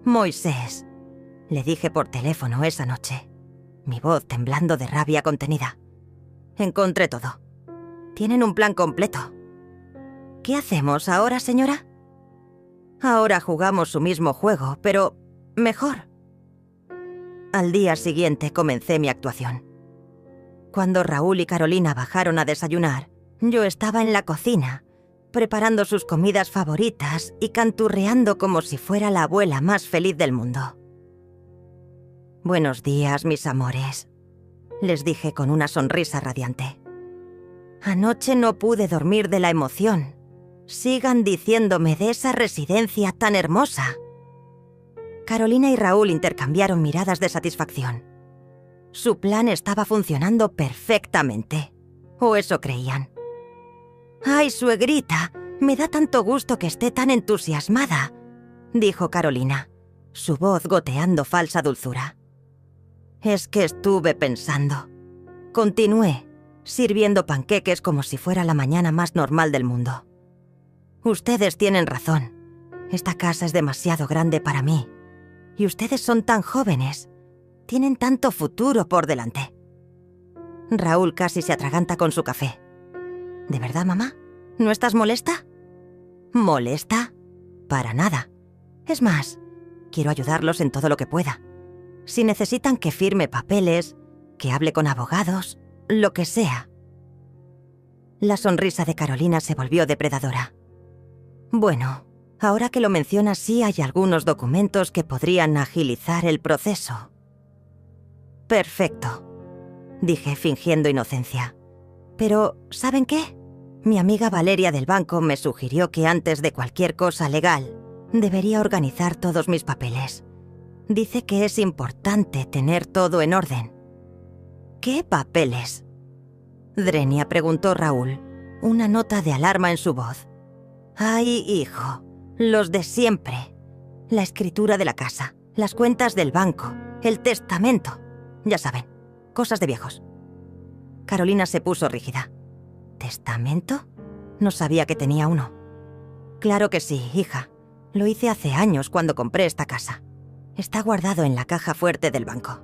S1: Moisés, le dije por teléfono esa noche, mi voz temblando de rabia contenida. Encontré todo. Tienen un plan completo. ¿Qué hacemos ahora, señora? Ahora jugamos su mismo juego, pero mejor. Al día siguiente comencé mi actuación. Cuando Raúl y Carolina bajaron a desayunar, yo estaba en la cocina, preparando sus comidas favoritas y canturreando como si fuera la abuela más feliz del mundo. Buenos días, mis amores, les dije con una sonrisa radiante. Anoche no pude dormir de la emoción. Sigan diciéndome de esa residencia tan hermosa. Carolina y Raúl intercambiaron miradas de satisfacción. Su plan estaba funcionando perfectamente, o eso creían. «Ay, suegrita, me da tanto gusto que esté tan entusiasmada», dijo Carolina, su voz goteando falsa dulzura. Es que estuve pensando. Continué, sirviendo panqueques como si fuera la mañana más normal del mundo. Ustedes tienen razón. Esta casa es demasiado grande para mí. Y ustedes son tan jóvenes. Tienen tanto futuro por delante. Raúl casi se atraganta con su café. ¿De verdad, mamá? ¿No estás molesta? ¿Molesta? Para nada. Es más, quiero ayudarlos en todo lo que pueda. Si necesitan que firme papeles, que hable con abogados, lo que sea. La sonrisa de Carolina se volvió depredadora. Bueno, ahora que lo mencionas, sí hay algunos documentos que podrían agilizar el proceso. Perfecto, dije fingiendo inocencia. Pero, ¿saben qué? Mi amiga Valeria del banco me sugirió que antes de cualquier cosa legal, debería organizar todos mis papeles. Dice que es importante tener todo en orden. ¿Qué papeles? Drenia, preguntó Raúl, una nota de alarma en su voz. Ay, hijo, los de siempre. La escritura de la casa, las cuentas del banco, el testamento. Ya saben, cosas de viejos. Carolina se puso rígida. ¿Testamento? No sabía que tenía uno. Claro que sí, hija. Lo hice hace años cuando compré esta casa. Está guardado en la caja fuerte del banco.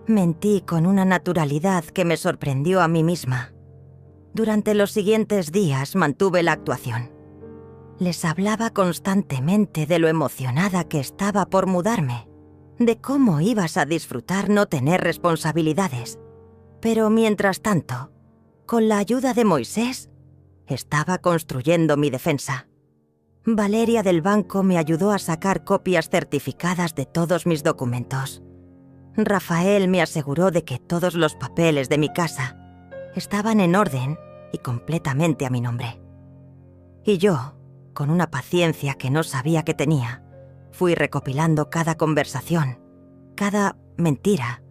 S1: Mentí con una naturalidad que me sorprendió a mí misma. Durante los siguientes días mantuve la actuación. Les hablaba constantemente de lo emocionada que estaba por mudarme, de cómo ibas a disfrutar no tener responsabilidades. Pero mientras tanto, con la ayuda de Moisés, estaba construyendo mi defensa. Valeria del banco me ayudó a sacar copias certificadas de todos mis documentos. Rafael me aseguró de que todos los papeles de mi casa estaban en orden y completamente a mi nombre. Y yo, con una paciencia que no sabía que tenía, fui recopilando cada conversación, cada mentira,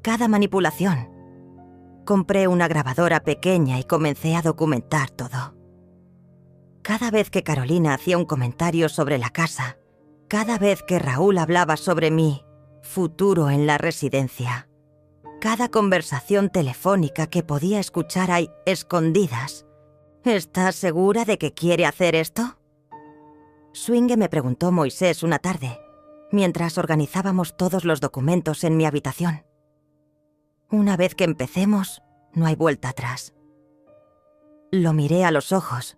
S1: cada manipulación. Compré una grabadora pequeña y comencé a documentar todo. Cada vez que Carolina hacía un comentario sobre la casa, cada vez que Raúl hablaba sobre mi futuro en la residencia, cada conversación telefónica que podía escuchar a escondidas. ¿Estás segura de que quiere hacer esto? Swinge, me preguntó Moisés una tarde, mientras organizábamos todos los documentos en mi habitación. Una vez que empecemos, no hay vuelta atrás. Lo miré a los ojos,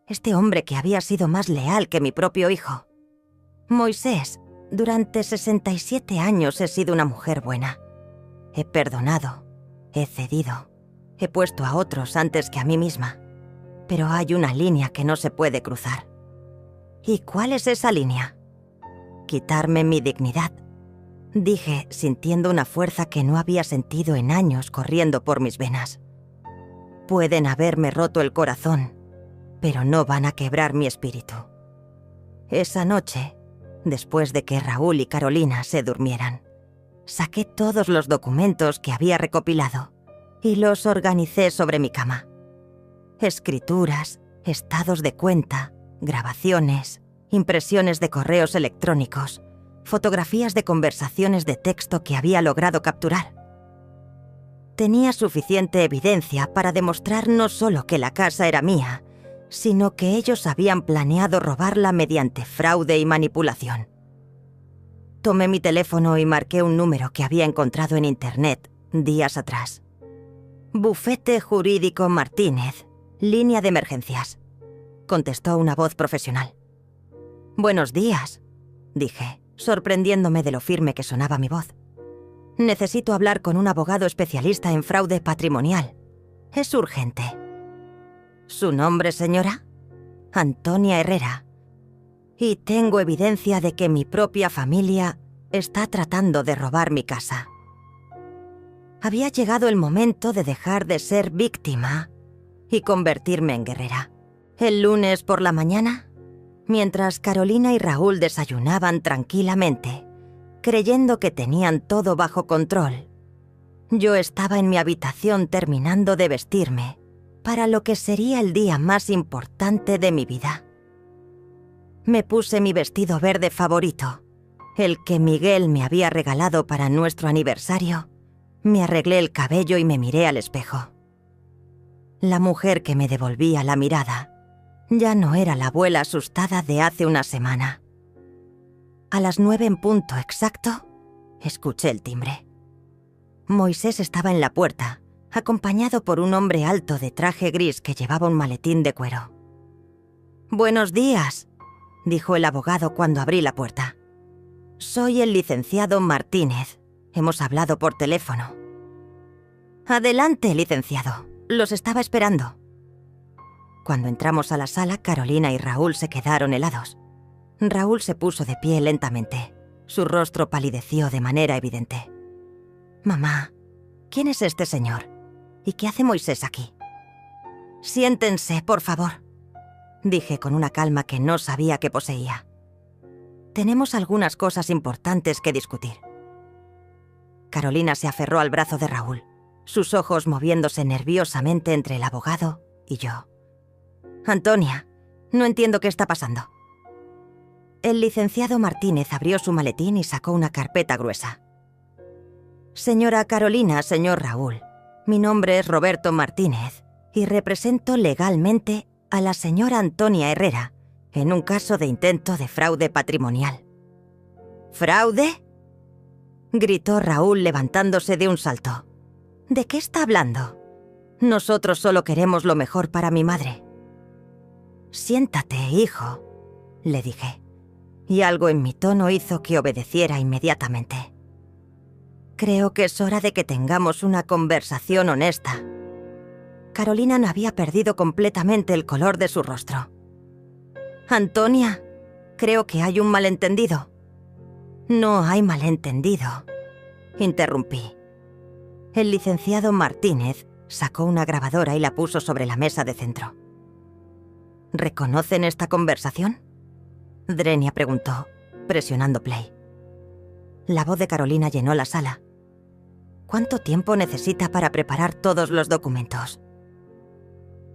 S1: este hombre que había sido más leal que mi propio hijo. Moisés, durante 67 años he sido una mujer buena. He perdonado, he cedido, he puesto a otros antes que a mí misma. Pero hay una línea que no se puede cruzar. ¿Y cuál es esa línea? Quitarme mi dignidad, dije, sintiendo una fuerza que no había sentido en años corriendo por mis venas. Pueden haberme roto el corazón, pero no van a quebrar mi espíritu. Esa noche, después de que Raúl y Carolina se durmieran, saqué todos los documentos que había recopilado y los organicé sobre mi cama. Escrituras, estados de cuenta, grabaciones, impresiones de correos electrónicos, fotografías de conversaciones de texto que había logrado capturar. Tenía suficiente evidencia para demostrar no solo que la casa era mía, sino que ellos habían planeado robarla mediante fraude y manipulación. Tomé mi teléfono y marqué un número que había encontrado en internet días atrás. Bufete Jurídico Martínez, línea de emergencias, contestó una voz profesional. Buenos días, dije, sorprendiéndome de lo firme que sonaba mi voz. Necesito hablar con un abogado especialista en fraude patrimonial. Es urgente. ¿Su nombre, señora? Antonia Herrera. Y tengo evidencia de que mi propia familia está tratando de robar mi casa. Había llegado el momento de dejar de ser víctima y convertirme en guerrera. El lunes por la mañana, mientras Carolina y Raúl desayunaban tranquilamente, creyendo que tenían todo bajo control, yo estaba en mi habitación terminando de vestirme para lo que sería el día más importante de mi vida. Me puse mi vestido verde favorito, el que Miguel me había regalado para nuestro aniversario. Me arreglé el cabello y me miré al espejo. La mujer que me devolvía la mirada ya no era la abuela asustada de hace una semana. A las 9 en punto exacto, escuché el timbre. Moisés estaba en la puerta, acompañado por un hombre alto de traje gris que llevaba un maletín de cuero. «Buenos días», dijo el abogado cuando abrí la puerta. «Soy el licenciado Martínez. Hemos hablado por teléfono». «Adelante, licenciado. Los estaba esperando». Cuando entramos a la sala, Carolina y Raúl se quedaron helados. Raúl se puso de pie lentamente. Su rostro palideció de manera evidente. «Mamá, ¿quién es este señor? ¿Y qué hace Moisés aquí?» Siéntense, por favor, dije con una calma que no sabía que poseía. Tenemos algunas cosas importantes que discutir. Carolina se aferró al brazo de Raúl, sus ojos moviéndose nerviosamente entre el abogado y yo. Antonia, no entiendo qué está pasando. El licenciado Martínez abrió su maletín y sacó una carpeta gruesa. Señora Carolina, señor Raúl, mi nombre es Roberto Martínez y represento legalmente a la señora Antonia Herrera en un caso de intento de fraude patrimonial. ¿Fraude?, gritó Raúl levantándose de un salto. ¿De qué está hablando? Nosotros solo queremos lo mejor para mi madre. Siéntate, hijo, le dije, y algo en mi tono hizo que obedeciera inmediatamente. Creo que es hora de que tengamos una conversación honesta. Carolina no había perdido completamente el color de su rostro. Antonia, creo que hay un malentendido. No hay malentendido, interrumpí. El licenciado Martínez sacó una grabadora y la puso sobre la mesa de centro. ¿Reconocen esta conversación?, Drenia preguntó, presionando play. La voz de Carolina llenó la sala. ¿Cuánto tiempo necesita para preparar todos los documentos?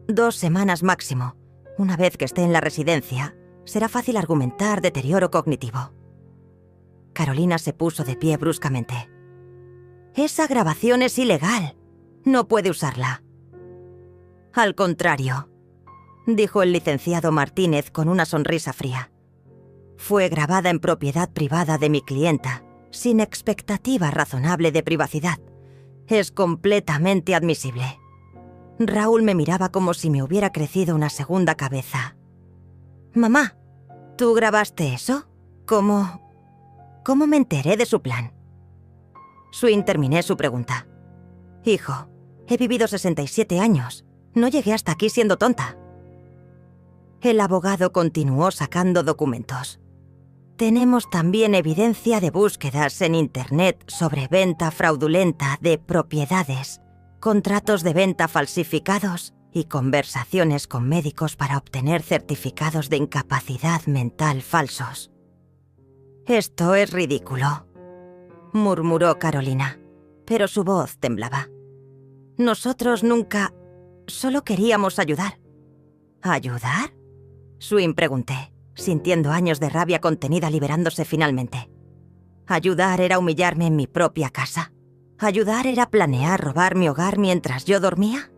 S1: 2 semanas máximo. Una vez que esté en la residencia, será fácil argumentar deterioro cognitivo. Carolina se puso de pie bruscamente. Esa grabación es ilegal. No puede usarla. Al contrario, dijo el licenciado Martínez con una sonrisa fría. Fue grabada en propiedad privada de mi clienta, sin expectativa razonable de privacidad. Es completamente admisible. Raúl me miraba como si me hubiera crecido una segunda cabeza. Mamá, ¿tú grabaste eso? ¿Cómo me enteré de su plan? Terminé su pregunta. Hijo, he vivido 67 años. No llegué hasta aquí siendo tonta. El abogado continuó sacando documentos. Tenemos también evidencia de búsquedas en Internet sobre venta fraudulenta de propiedades, contratos de venta falsificados y conversaciones con médicos para obtener certificados de incapacidad mental falsos. Esto es ridículo, murmuró Carolina, pero su voz temblaba. Nosotros nunca... Solo queríamos ayudar. ¿Ayudar?, pregunté, sintiendo años de rabia contenida liberándose finalmente. ¿Ayudar era humillarme en mi propia casa? ¿Ayudar era planear robar mi hogar mientras yo dormía?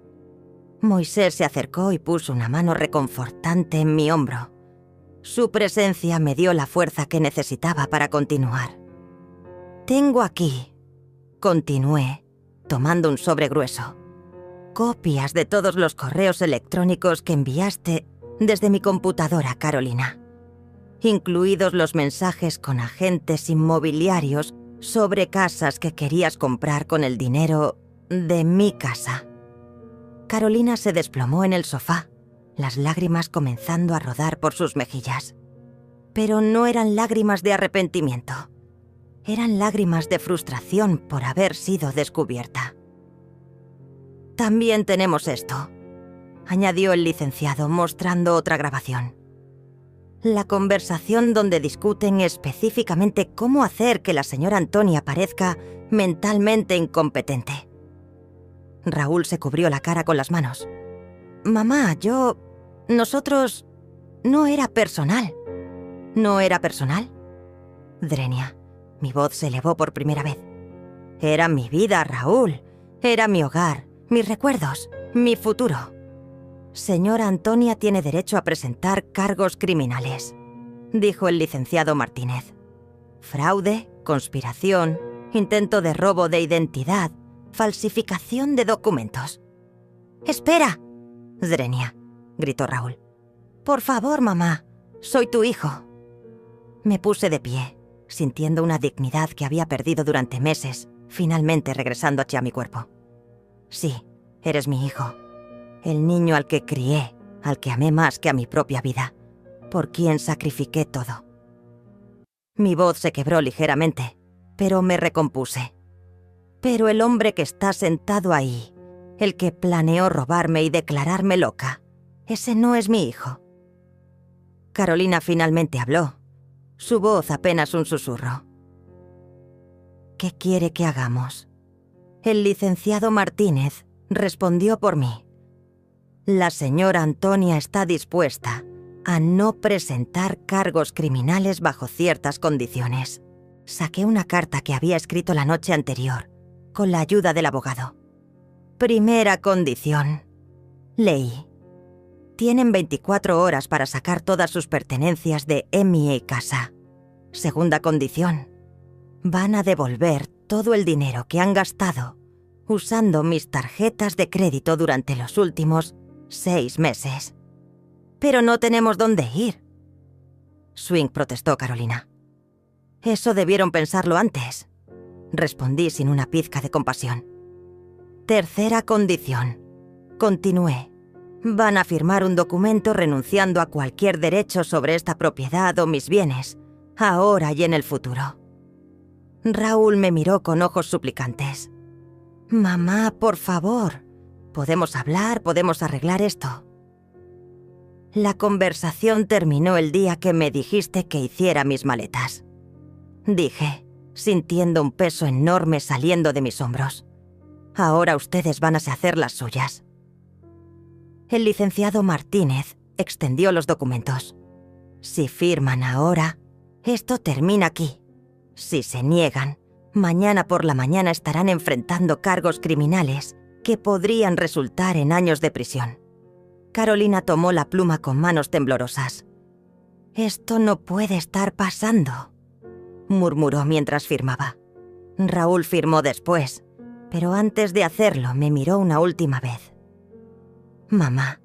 S1: Moisés se acercó y puso una mano reconfortante en mi hombro. Su presencia me dio la fuerza que necesitaba para continuar. Tengo aquí, continué, tomando un sobre grueso, copias de todos los correos electrónicos que enviaste desde mi computadora, Carolina, incluidos los mensajes con agentes inmobiliarios sobre casas que querías comprar con el dinero de mi casa. Carolina se desplomó en el sofá, las lágrimas comenzando a rodar por sus mejillas. Pero no eran lágrimas de arrepentimiento. Eran lágrimas de frustración por haber sido descubierta. También tenemos esto, añadió el licenciado mostrando otra grabación. La conversación donde discuten específicamente cómo hacer que la señora Antonia parezca mentalmente incompetente. Raúl se cubrió la cara con las manos. Mamá, nosotros... No era personal. ¿No era personal? Drenia, mi voz se elevó por primera vez. Era mi vida, Raúl. Era mi hogar, mis recuerdos, mi futuro. Señora Antonia tiene derecho a presentar cargos criminales, dijo el licenciado Martínez. Fraude, conspiración, intento de robo de identidad, falsificación de documentos. ¡Espera! Drenia, gritó Raúl. Por favor, mamá, soy tu hijo. Me puse de pie, sintiendo una dignidad que había perdido durante meses, finalmente regresando hacia mi cuerpo. Sí, eres mi hijo. El niño al que crié, al que amé más que a mi propia vida, por quien sacrifiqué todo. Mi voz se quebró ligeramente, pero me recompuse. Pero el hombre que está sentado ahí el que planeó robarme y declararme loca. Ese no es mi hijo. Carolina finalmente habló, su voz apenas un susurro. ¿Qué quiere que hagamos? El licenciado Martínez respondió por mí. La señora Antonia está dispuesta a no presentar cargos criminales bajo ciertas condiciones. Saqué una carta que había escrito la noche anterior, con la ayuda del abogado. Primera condición. Leí. Tienen 24 horas para sacar todas sus pertenencias de mi casa. Segunda condición. Van a devolver todo el dinero que han gastado usando mis tarjetas de crédito durante los últimos 6 meses. Pero no tenemos dónde ir. Swing, protestó Carolina. Eso debieron pensarlo antes, respondí sin una pizca de compasión. Tercera condición. Continué. Van a firmar un documento renunciando a cualquier derecho sobre esta propiedad o mis bienes, ahora y en el futuro. Raúl me miró con ojos suplicantes. Mamá, por favor, podemos hablar, podemos arreglar esto. La conversación terminó el día que me dijiste que hiciera mis maletas. Dije, sintiendo un peso enorme saliendo de mis hombros. Ahora ustedes van a hacer las suyas. El licenciado Martínez extendió los documentos. Si firman ahora, esto termina aquí. Si se niegan, mañana por la mañana estarán enfrentando cargos criminales que podrían resultar en años de prisión. Carolina tomó la pluma con manos temblorosas. «Esto no puede estar pasando», murmuró mientras firmaba. Raúl firmó después, pero antes de hacerlo me miró una última vez. «Mamá,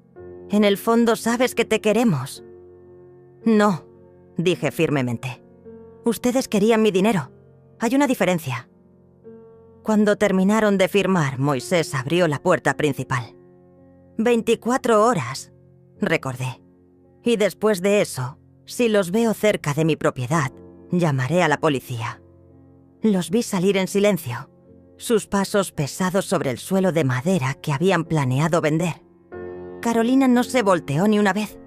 S1: en el fondo sabes que te queremos». «No», dije firmemente. «Ustedes querían mi dinero. Hay una diferencia». Cuando terminaron de firmar, Moisés abrió la puerta principal. 24 horas, recordé. Y después de eso, si los veo cerca de mi propiedad, llamaré a la policía. Los vi salir en silencio, sus pasos pesados sobre el suelo de madera que habían planeado vender. Carolina no se volteó ni una vez.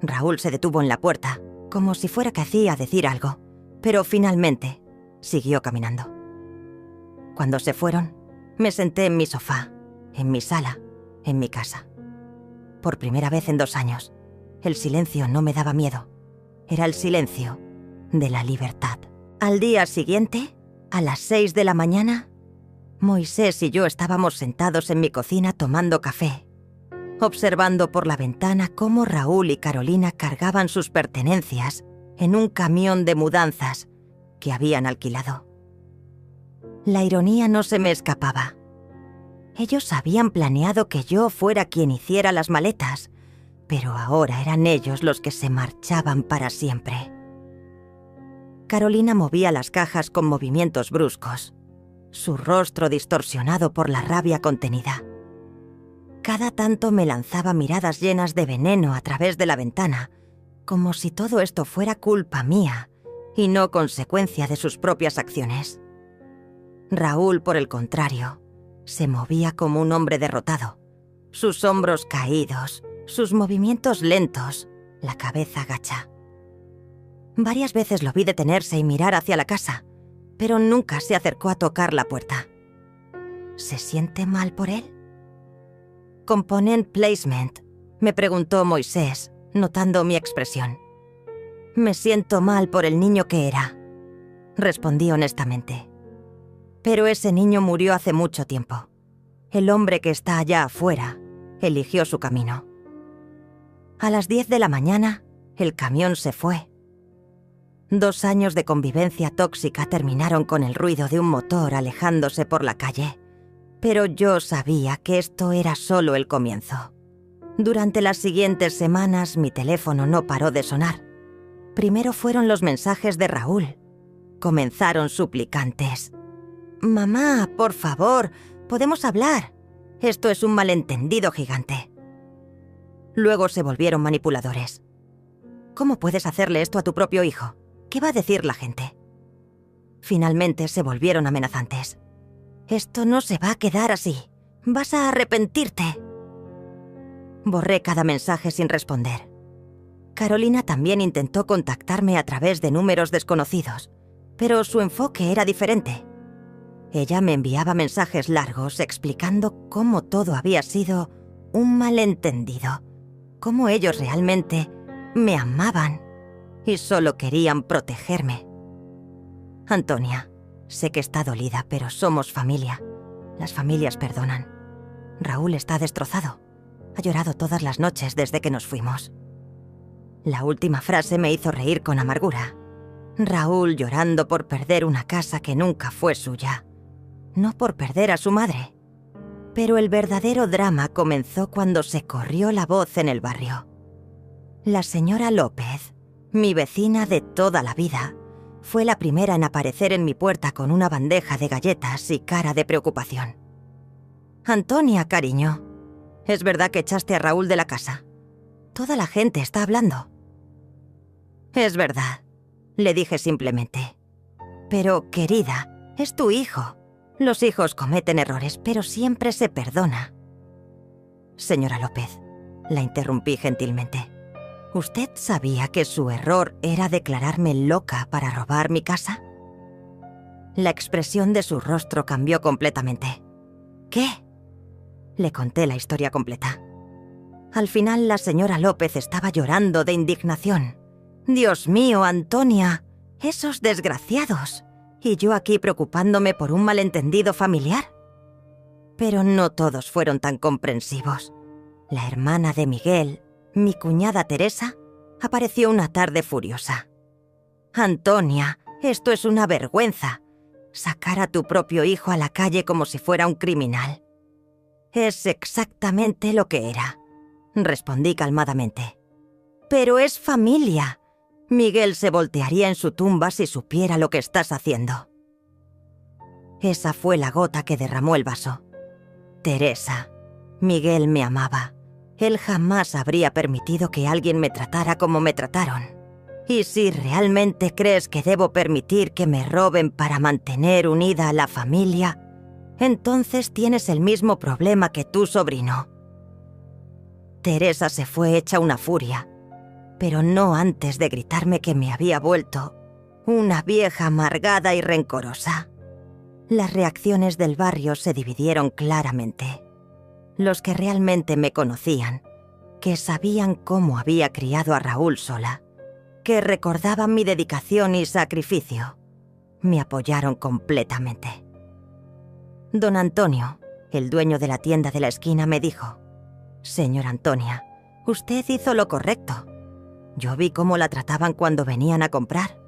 S1: Raúl se detuvo en la puerta, como si fuera que hacía decir algo, pero finalmente siguió caminando. Cuando se fueron, me senté en mi sofá, en mi sala, en mi casa. Por primera vez en 2 años, el silencio no me daba miedo. Era el silencio de la libertad. Al día siguiente, a las 6 de la mañana, Moisés y yo estábamos sentados en mi cocina tomando café, observando por la ventana cómo Raúl y Carolina cargaban sus pertenencias en un camión de mudanzas que habían alquilado. La ironía no se me escapaba. Ellos habían planeado que yo fuera quien hiciera las maletas, pero ahora eran ellos los que se marchaban para siempre. Carolina movía las cajas con movimientos bruscos, su rostro distorsionado por la rabia contenida. Cada tanto me lanzaba miradas llenas de veneno a través de la ventana, como si todo esto fuera culpa mía y no consecuencia de sus propias acciones. Raúl, por el contrario, se movía como un hombre derrotado, sus hombros caídos, sus movimientos lentos, la cabeza gacha. Varias veces lo vi detenerse y mirar hacia la casa, pero nunca se acercó a tocar la puerta. ¿Se siente mal por él? «Component placement», me preguntó Moisés, notando mi expresión. «Me siento mal por el niño que era», respondí honestamente. «Pero ese niño murió hace mucho tiempo. El hombre que está allá afuera eligió su camino». A las 10 de la mañana, el camión se fue. 2 años de convivencia tóxica terminaron con el ruido de un motor alejándose por la calle. Pero yo sabía que esto era solo el comienzo. Durante las siguientes semanas mi teléfono no paró de sonar. Primero fueron los mensajes de Raúl. Comenzaron suplicantes. «Mamá, por favor, podemos hablar. Esto es un malentendido gigante». Luego se volvieron manipuladores. «¿Cómo puedes hacerle esto a tu propio hijo? ¿Qué va a decir la gente?». Finalmente se volvieron amenazantes. «Esto no se va a quedar así. Vas a arrepentirte. Borré cada mensaje sin responder. Carolina también intentó contactarme a través de números desconocidos, pero su enfoque era diferente. Ella me enviaba mensajes largos explicando cómo todo había sido un malentendido, cómo ellos realmente me amaban y solo querían protegerme. Antonia, sé que está dolida, pero somos familia. Las familias perdonan. Raúl está destrozado. Ha llorado todas las noches desde que nos fuimos. La última frase me hizo reír con amargura. Raúl llorando por perder una casa que nunca fue suya. No por perder a su madre. Pero el verdadero drama comenzó cuando se corrió la voz en el barrio. La señora López, mi vecina de toda la vida, fue la primera en aparecer en mi puerta con una bandeja de galletas y cara de preocupación. «Antonia, cariño, ¿es verdad que echaste a Raúl de la casa? Toda la gente está hablando». «Es verdad», le dije simplemente. «Pero, querida, es tu hijo. Los hijos cometen errores, pero siempre se perdona». «Señora López», la interrumpí gentilmente, ¿usted sabía que su error era declararme loca para robar mi casa? La expresión de su rostro cambió completamente. ¿Qué? Le conté la historia completa. Al final la señora López estaba llorando de indignación. «Dios mío, Antonia, esos desgraciados. Y yo aquí preocupándome por un malentendido familiar». Pero no todos fueron tan comprensivos. La hermana de Miguel, mi cuñada Teresa, apareció una tarde furiosa. «Antonia, esto es una vergüenza. Sacar a tu propio hijo a la calle como si fuera un criminal». «Es exactamente lo que era», respondí calmadamente. «Pero es familia. Miguel se voltearía en su tumba si supiera lo que estás haciendo». Esa fue la gota que derramó el vaso. Teresa, Miguel me amaba. Él jamás habría permitido que alguien me tratara como me trataron. Y si realmente crees que debo permitir que me roben para mantener unida a la familia, entonces tienes el mismo problema que tu sobrino. Teresa se fue hecha una furia, pero no antes de gritarme que me había vuelto una vieja amargada y rencorosa. Las reacciones del barrio se dividieron claramente. Los que realmente me conocían, que sabían cómo había criado a Raúl sola, que recordaban mi dedicación y sacrificio, me apoyaron completamente. Don Antonio, el dueño de la tienda de la esquina, me dijo: «Señora Antonia, usted hizo lo correcto. Yo vi cómo la trataban cuando venían a comprar.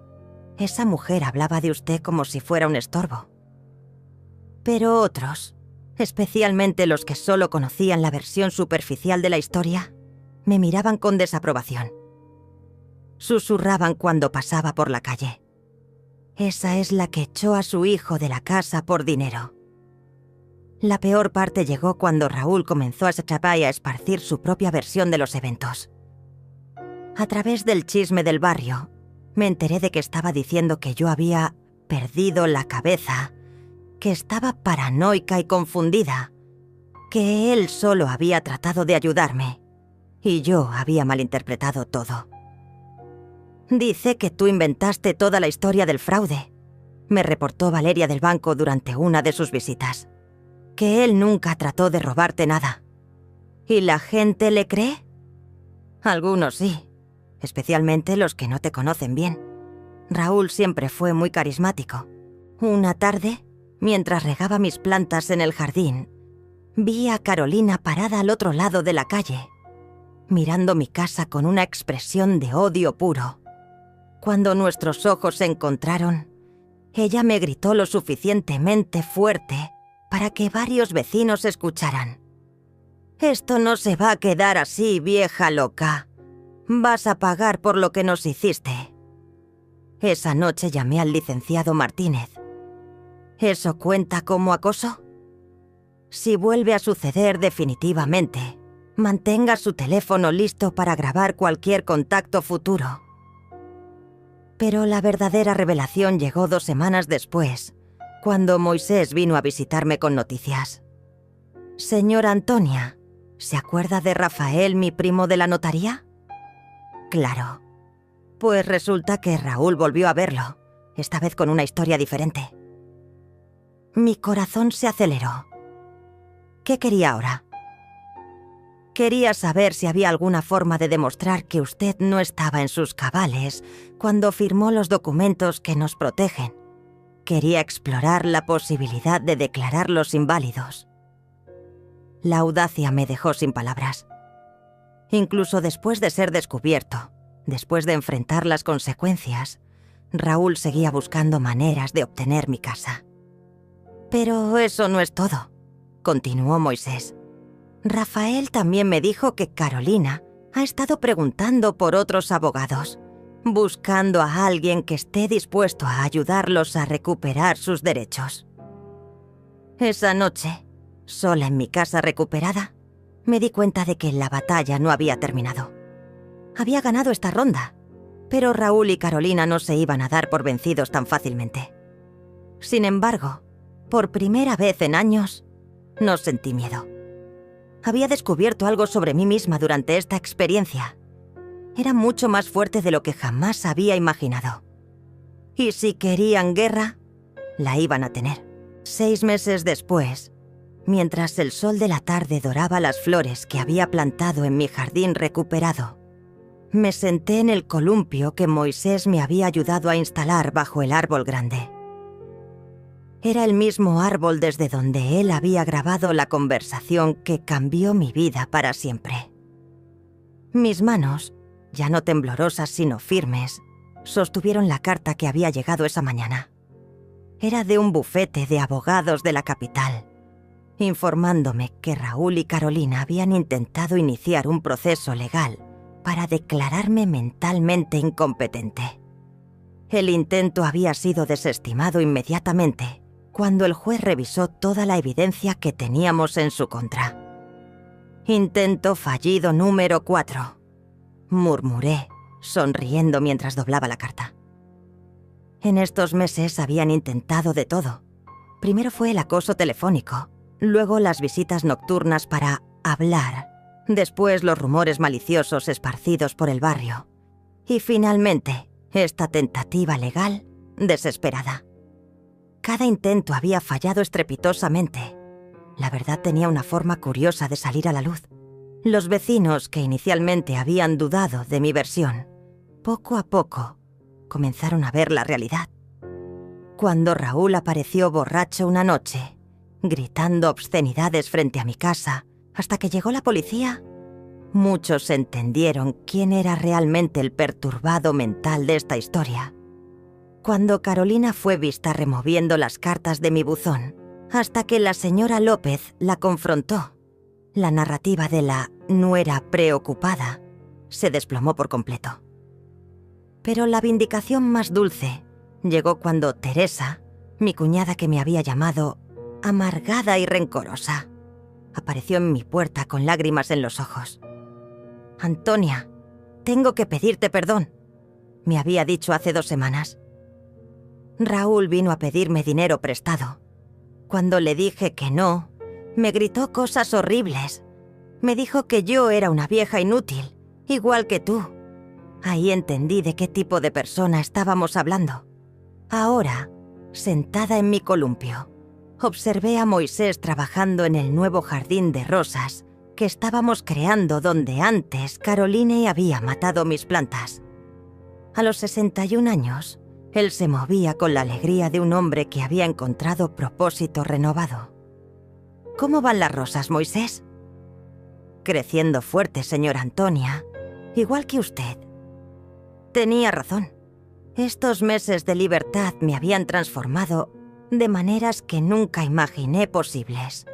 S1: Esa mujer hablaba de usted como si fuera un estorbo». Pero otros, especialmente los que solo conocían la versión superficial de la historia, me miraban con desaprobación. Susurraban cuando pasaba por la calle: «Esa es la que echó a su hijo de la casa por dinero». La peor parte llegó cuando Raúl comenzó a escapar y a esparcir su propia versión de los eventos. A través del chisme del barrio, me enteré de que estaba diciendo que yo había perdido la cabeza, que estaba paranoica y confundida, que él solo había tratado de ayudarme y yo había malinterpretado todo. «Dice que tú inventaste toda la historia del fraude», me reportó Valeria del banco durante una de sus visitas. «Que él nunca trató de robarte nada». ¿Y la gente le cree? Algunos sí, especialmente los que no te conocen bien. Raúl siempre fue muy carismático. Una tarde, mientras regaba mis plantas en el jardín, vi a Carolina parada al otro lado de la calle, mirando mi casa con una expresión de odio puro. Cuando nuestros ojos se encontraron, ella me gritó lo suficientemente fuerte para que varios vecinos escucharan: «Esto no se va a quedar así, vieja loca. Vas a pagar por lo que nos hiciste». Esa noche llamé al licenciado Martínez. ¿Eso cuenta como acoso? Si vuelve a suceder definitivamente, mantenga su teléfono listo para grabar cualquier contacto futuro. Pero la verdadera revelación llegó 2 semanas después, cuando Moisés vino a visitarme con noticias. Señora Antonia, ¿se acuerda de Rafael, mi primo de la notaría? Claro. Pues resulta que Raúl volvió a verlo, esta vez con una historia diferente. Mi corazón se aceleró. ¿Qué quería ahora? Quería saber si había alguna forma de demostrar que usted no estaba en sus cabales cuando firmó los documentos que nos protegen. Quería explorar la posibilidad de declararlos inválidos. La audacia me dejó sin palabras. Incluso después de ser descubierto, después de enfrentar las consecuencias, Raúl seguía buscando maneras de obtener mi casa. Pero eso no es todo, continuó Moisés. Rafael también me dijo que Carolina ha estado preguntando por otros abogados, buscando a alguien que esté dispuesto a ayudarlos a recuperar sus derechos. Esa noche, sola en mi casa recuperada, me di cuenta de que la batalla no había terminado. Había ganado esta ronda, pero Raúl y Carolina no se iban a dar por vencidos tan fácilmente. Sin embargo, por primera vez en años, no sentí miedo. Había descubierto algo sobre mí misma durante esta experiencia. Era mucho más fuerte de lo que jamás había imaginado. Y si querían guerra, la iban a tener. 6 meses después, mientras el sol de la tarde doraba las flores que había plantado en mi jardín recuperado, me senté en el columpio que Moisés me había ayudado a instalar bajo el árbol grande. Era el mismo árbol desde donde él había grabado la conversación que cambió mi vida para siempre. Mis manos, ya no temblorosas sino firmes, sostuvieron la carta que había llegado esa mañana. Era de un bufete de abogados de la capital, informándome que Raúl y Carolina habían intentado iniciar un proceso legal para declararme mentalmente incompetente. El intento había sido desestimado inmediatamente cuando el juez revisó toda la evidencia que teníamos en su contra. Intento fallido número 4, murmuré, sonriendo mientras doblaba la carta. En estos meses habían intentado de todo. Primero fue el acoso telefónico, luego las visitas nocturnas para hablar, después los rumores maliciosos esparcidos por el barrio, y finalmente esta tentativa legal desesperada. Cada intento había fallado estrepitosamente. La verdad tenía una forma curiosa de salir a la luz. Los vecinos, que inicialmente habían dudado de mi versión, poco a poco comenzaron a ver la realidad. Cuando Raúl apareció borracho una noche, gritando obscenidades frente a mi casa, hasta que llegó la policía, muchos entendieron quién era realmente el perturbado mental de esta historia. Cuando Carolina fue vista removiendo las cartas de mi buzón, hasta que la señora López la confrontó, la narrativa de la nuera preocupada se desplomó por completo. Pero la vindicación más dulce llegó cuando Teresa, mi cuñada que me había llamado amargada y rencorosa, apareció en mi puerta con lágrimas en los ojos. «Antonia, tengo que pedirte perdón», me había dicho hace 2 semanas. Raúl vino a pedirme dinero prestado. Cuando le dije que no, me gritó cosas horribles. Me dijo que yo era una vieja inútil, igual que tú. Ahí entendí de qué tipo de persona estábamos hablando. Ahora, sentada en mi columpio, observé a Moisés trabajando en el nuevo jardín de rosas que estábamos creando donde antes Caroline había matado mis plantas. A los 61 años, él se movía con la alegría de un hombre que había encontrado propósito renovado. ¿Cómo van las rosas, Moisés? Creciendo fuerte, señora Antonia, igual que usted. Tenía razón. Estos meses de libertad me habían transformado de maneras que nunca imaginé posibles.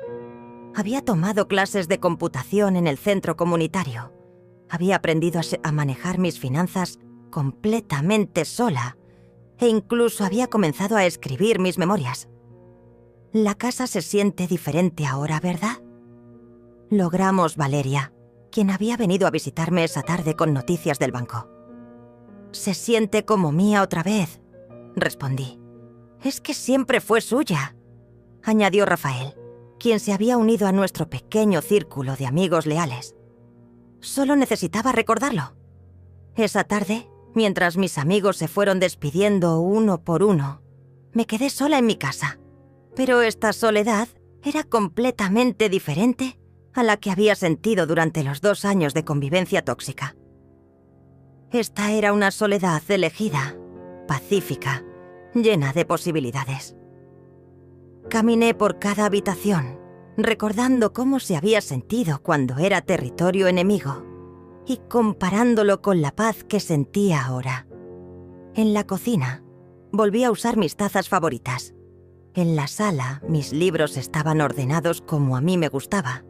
S1: Había tomado clases de computación en el centro comunitario. Había aprendido a manejar mis finanzas completamente sola e incluso había comenzado a escribir mis memorias. La casa se siente diferente ahora, ¿verdad? Logramos Valeria, quien había venido a visitarme esa tarde con noticias del banco. «Se siente como mía otra vez», respondí. «Es que siempre fue suya», añadió Rafael. quien se había unido a nuestro pequeño círculo de amigos leales. Solo necesitaba recordarlo. Esa tarde, mientras mis amigos se fueron despidiendo uno por uno, me quedé sola en mi casa. Pero esta soledad era completamente diferente a la que había sentido durante los 2 años de convivencia tóxica. Esta era una soledad elegida, pacífica, llena de posibilidades. Caminé por cada habitación, recordando cómo se había sentido cuando era territorio enemigo y comparándolo con la paz que sentía ahora. En la cocina, volví a usar mis tazas favoritas. En la sala, mis libros estaban ordenados como a mí me gustaba.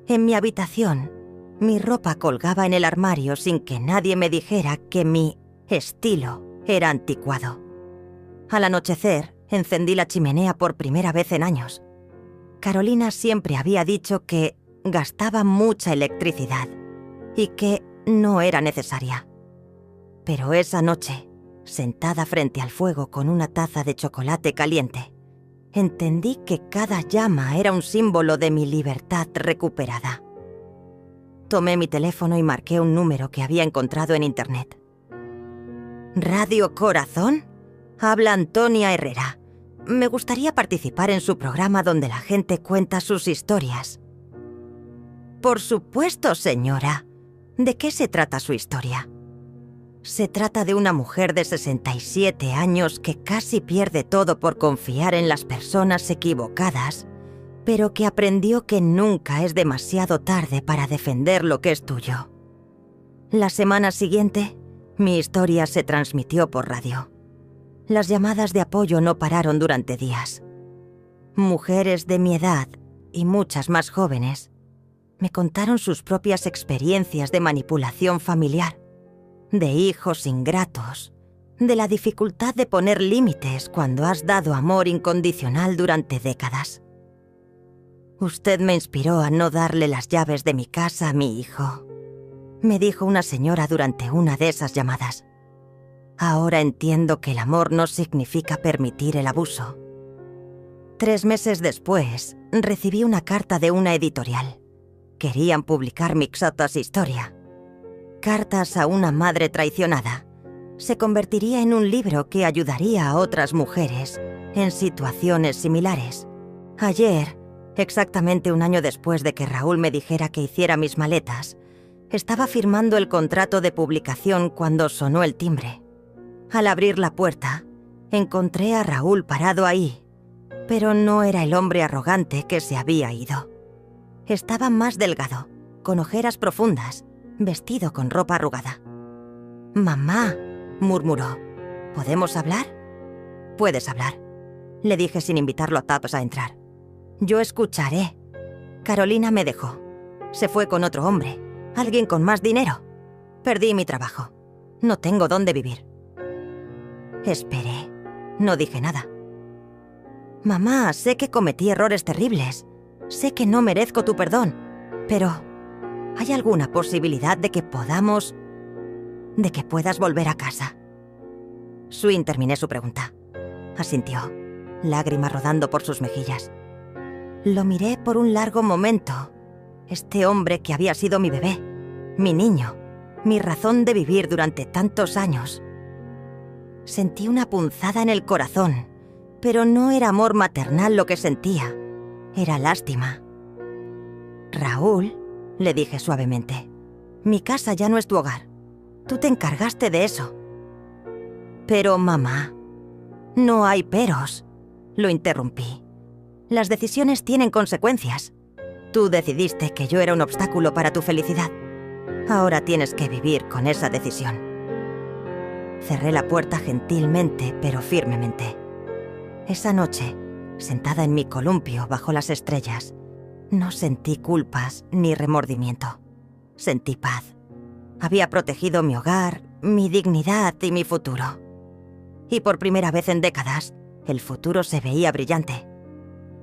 S1: En mi habitación, mi ropa colgaba en el armario sin que nadie me dijera que mi estilo era anticuado. Al anochecer, encendí la chimenea por primera vez en años. Carolina siempre había dicho que gastaba mucha electricidad y que no era necesaria. Pero esa noche, sentada frente al fuego con una taza de chocolate caliente, entendí que cada llama era un símbolo de mi libertad recuperada. Tomé mi teléfono y marqué un número que había encontrado en internet. ¿Radio Corazón? Habla Antonia Herrera. Me gustaría participar en su programa donde la gente cuenta sus historias. Por supuesto, señora. ¿De qué se trata su historia? Se trata de una mujer de 67 años que casi pierde todo por confiar en las personas equivocadas, pero que aprendió que nunca es demasiado tarde para defender lo que es tuyo. La semana siguiente, mi historia se transmitió por radio. Las llamadas de apoyo no pararon durante días. Mujeres de mi edad y muchas más jóvenes me contaron sus propias experiencias de manipulación familiar, de hijos ingratos, de la dificultad de poner límites cuando has dado amor incondicional durante décadas. Usted me inspiró a no darle las llaves de mi casa a mi hijo, me dijo una señora durante una de esas llamadas. Ahora entiendo que el amor no significa permitir el abuso. 3 meses después, recibí una carta de una editorial. Querían publicar mi exotas historia. Cartas a una madre traicionada. Se convertiría en un libro que ayudaría a otras mujeres en situaciones similares. Ayer, exactamente 1 año después de que Raúl me dijera que hiciera mis maletas, estaba firmando el contrato de publicación cuando sonó el timbre. Al abrir la puerta, encontré a Raúl parado ahí, pero no era el hombre arrogante que se había ido. Estaba más delgado, con ojeras profundas, vestido con ropa arrugada. «Mamá», murmuró, «¿podemos hablar?» «Puedes hablar», le dije sin invitarlo a Taps a entrar. «Yo escucharé». Carolina me dejó. Se fue con otro hombre, alguien con más dinero. Perdí mi trabajo. No tengo dónde vivir. Esperé. No dije nada. «Mamá, sé que cometí errores terribles. Sé que no merezco tu perdón. Pero, ¿hay alguna posibilidad de que podamos... de que puedas volver a casa?» Swin terminé su pregunta. Asintió, lágrimas rodando por sus mejillas. Lo miré por un largo momento. Este hombre que había sido mi bebé, mi niño, mi razón de vivir durante tantos años. Sentí una punzada en el corazón, pero no era amor maternal lo que sentía, era lástima. «Raúl», le dije suavemente, «mi casa ya no es tu hogar. Tú te encargaste de eso». «Pero, mamá...» «No hay peros», lo interrumpí. «Las decisiones tienen consecuencias. Tú decidiste que yo era un obstáculo para tu felicidad. Ahora tienes que vivir con esa decisión». Cerré la puerta gentilmente, pero firmemente. Esa noche, sentada en mi columpio bajo las estrellas, no sentí culpas ni remordimiento. Sentí paz. Había protegido mi hogar, mi dignidad y mi futuro. Y por primera vez en décadas, el futuro se veía brillante.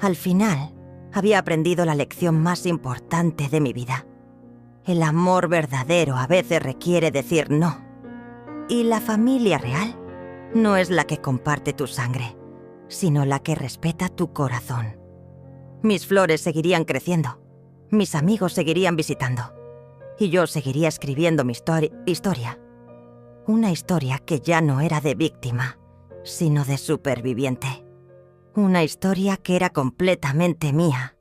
S1: Al final, había aprendido la lección más importante de mi vida. El amor verdadero a veces requiere decir no. Y la familia real no es la que comparte tu sangre, sino la que respeta tu corazón. Mis flores seguirían creciendo, mis amigos seguirían visitando, y yo seguiría escribiendo mi historia. Una historia que ya no era de víctima, sino de superviviente. Una historia que era completamente mía.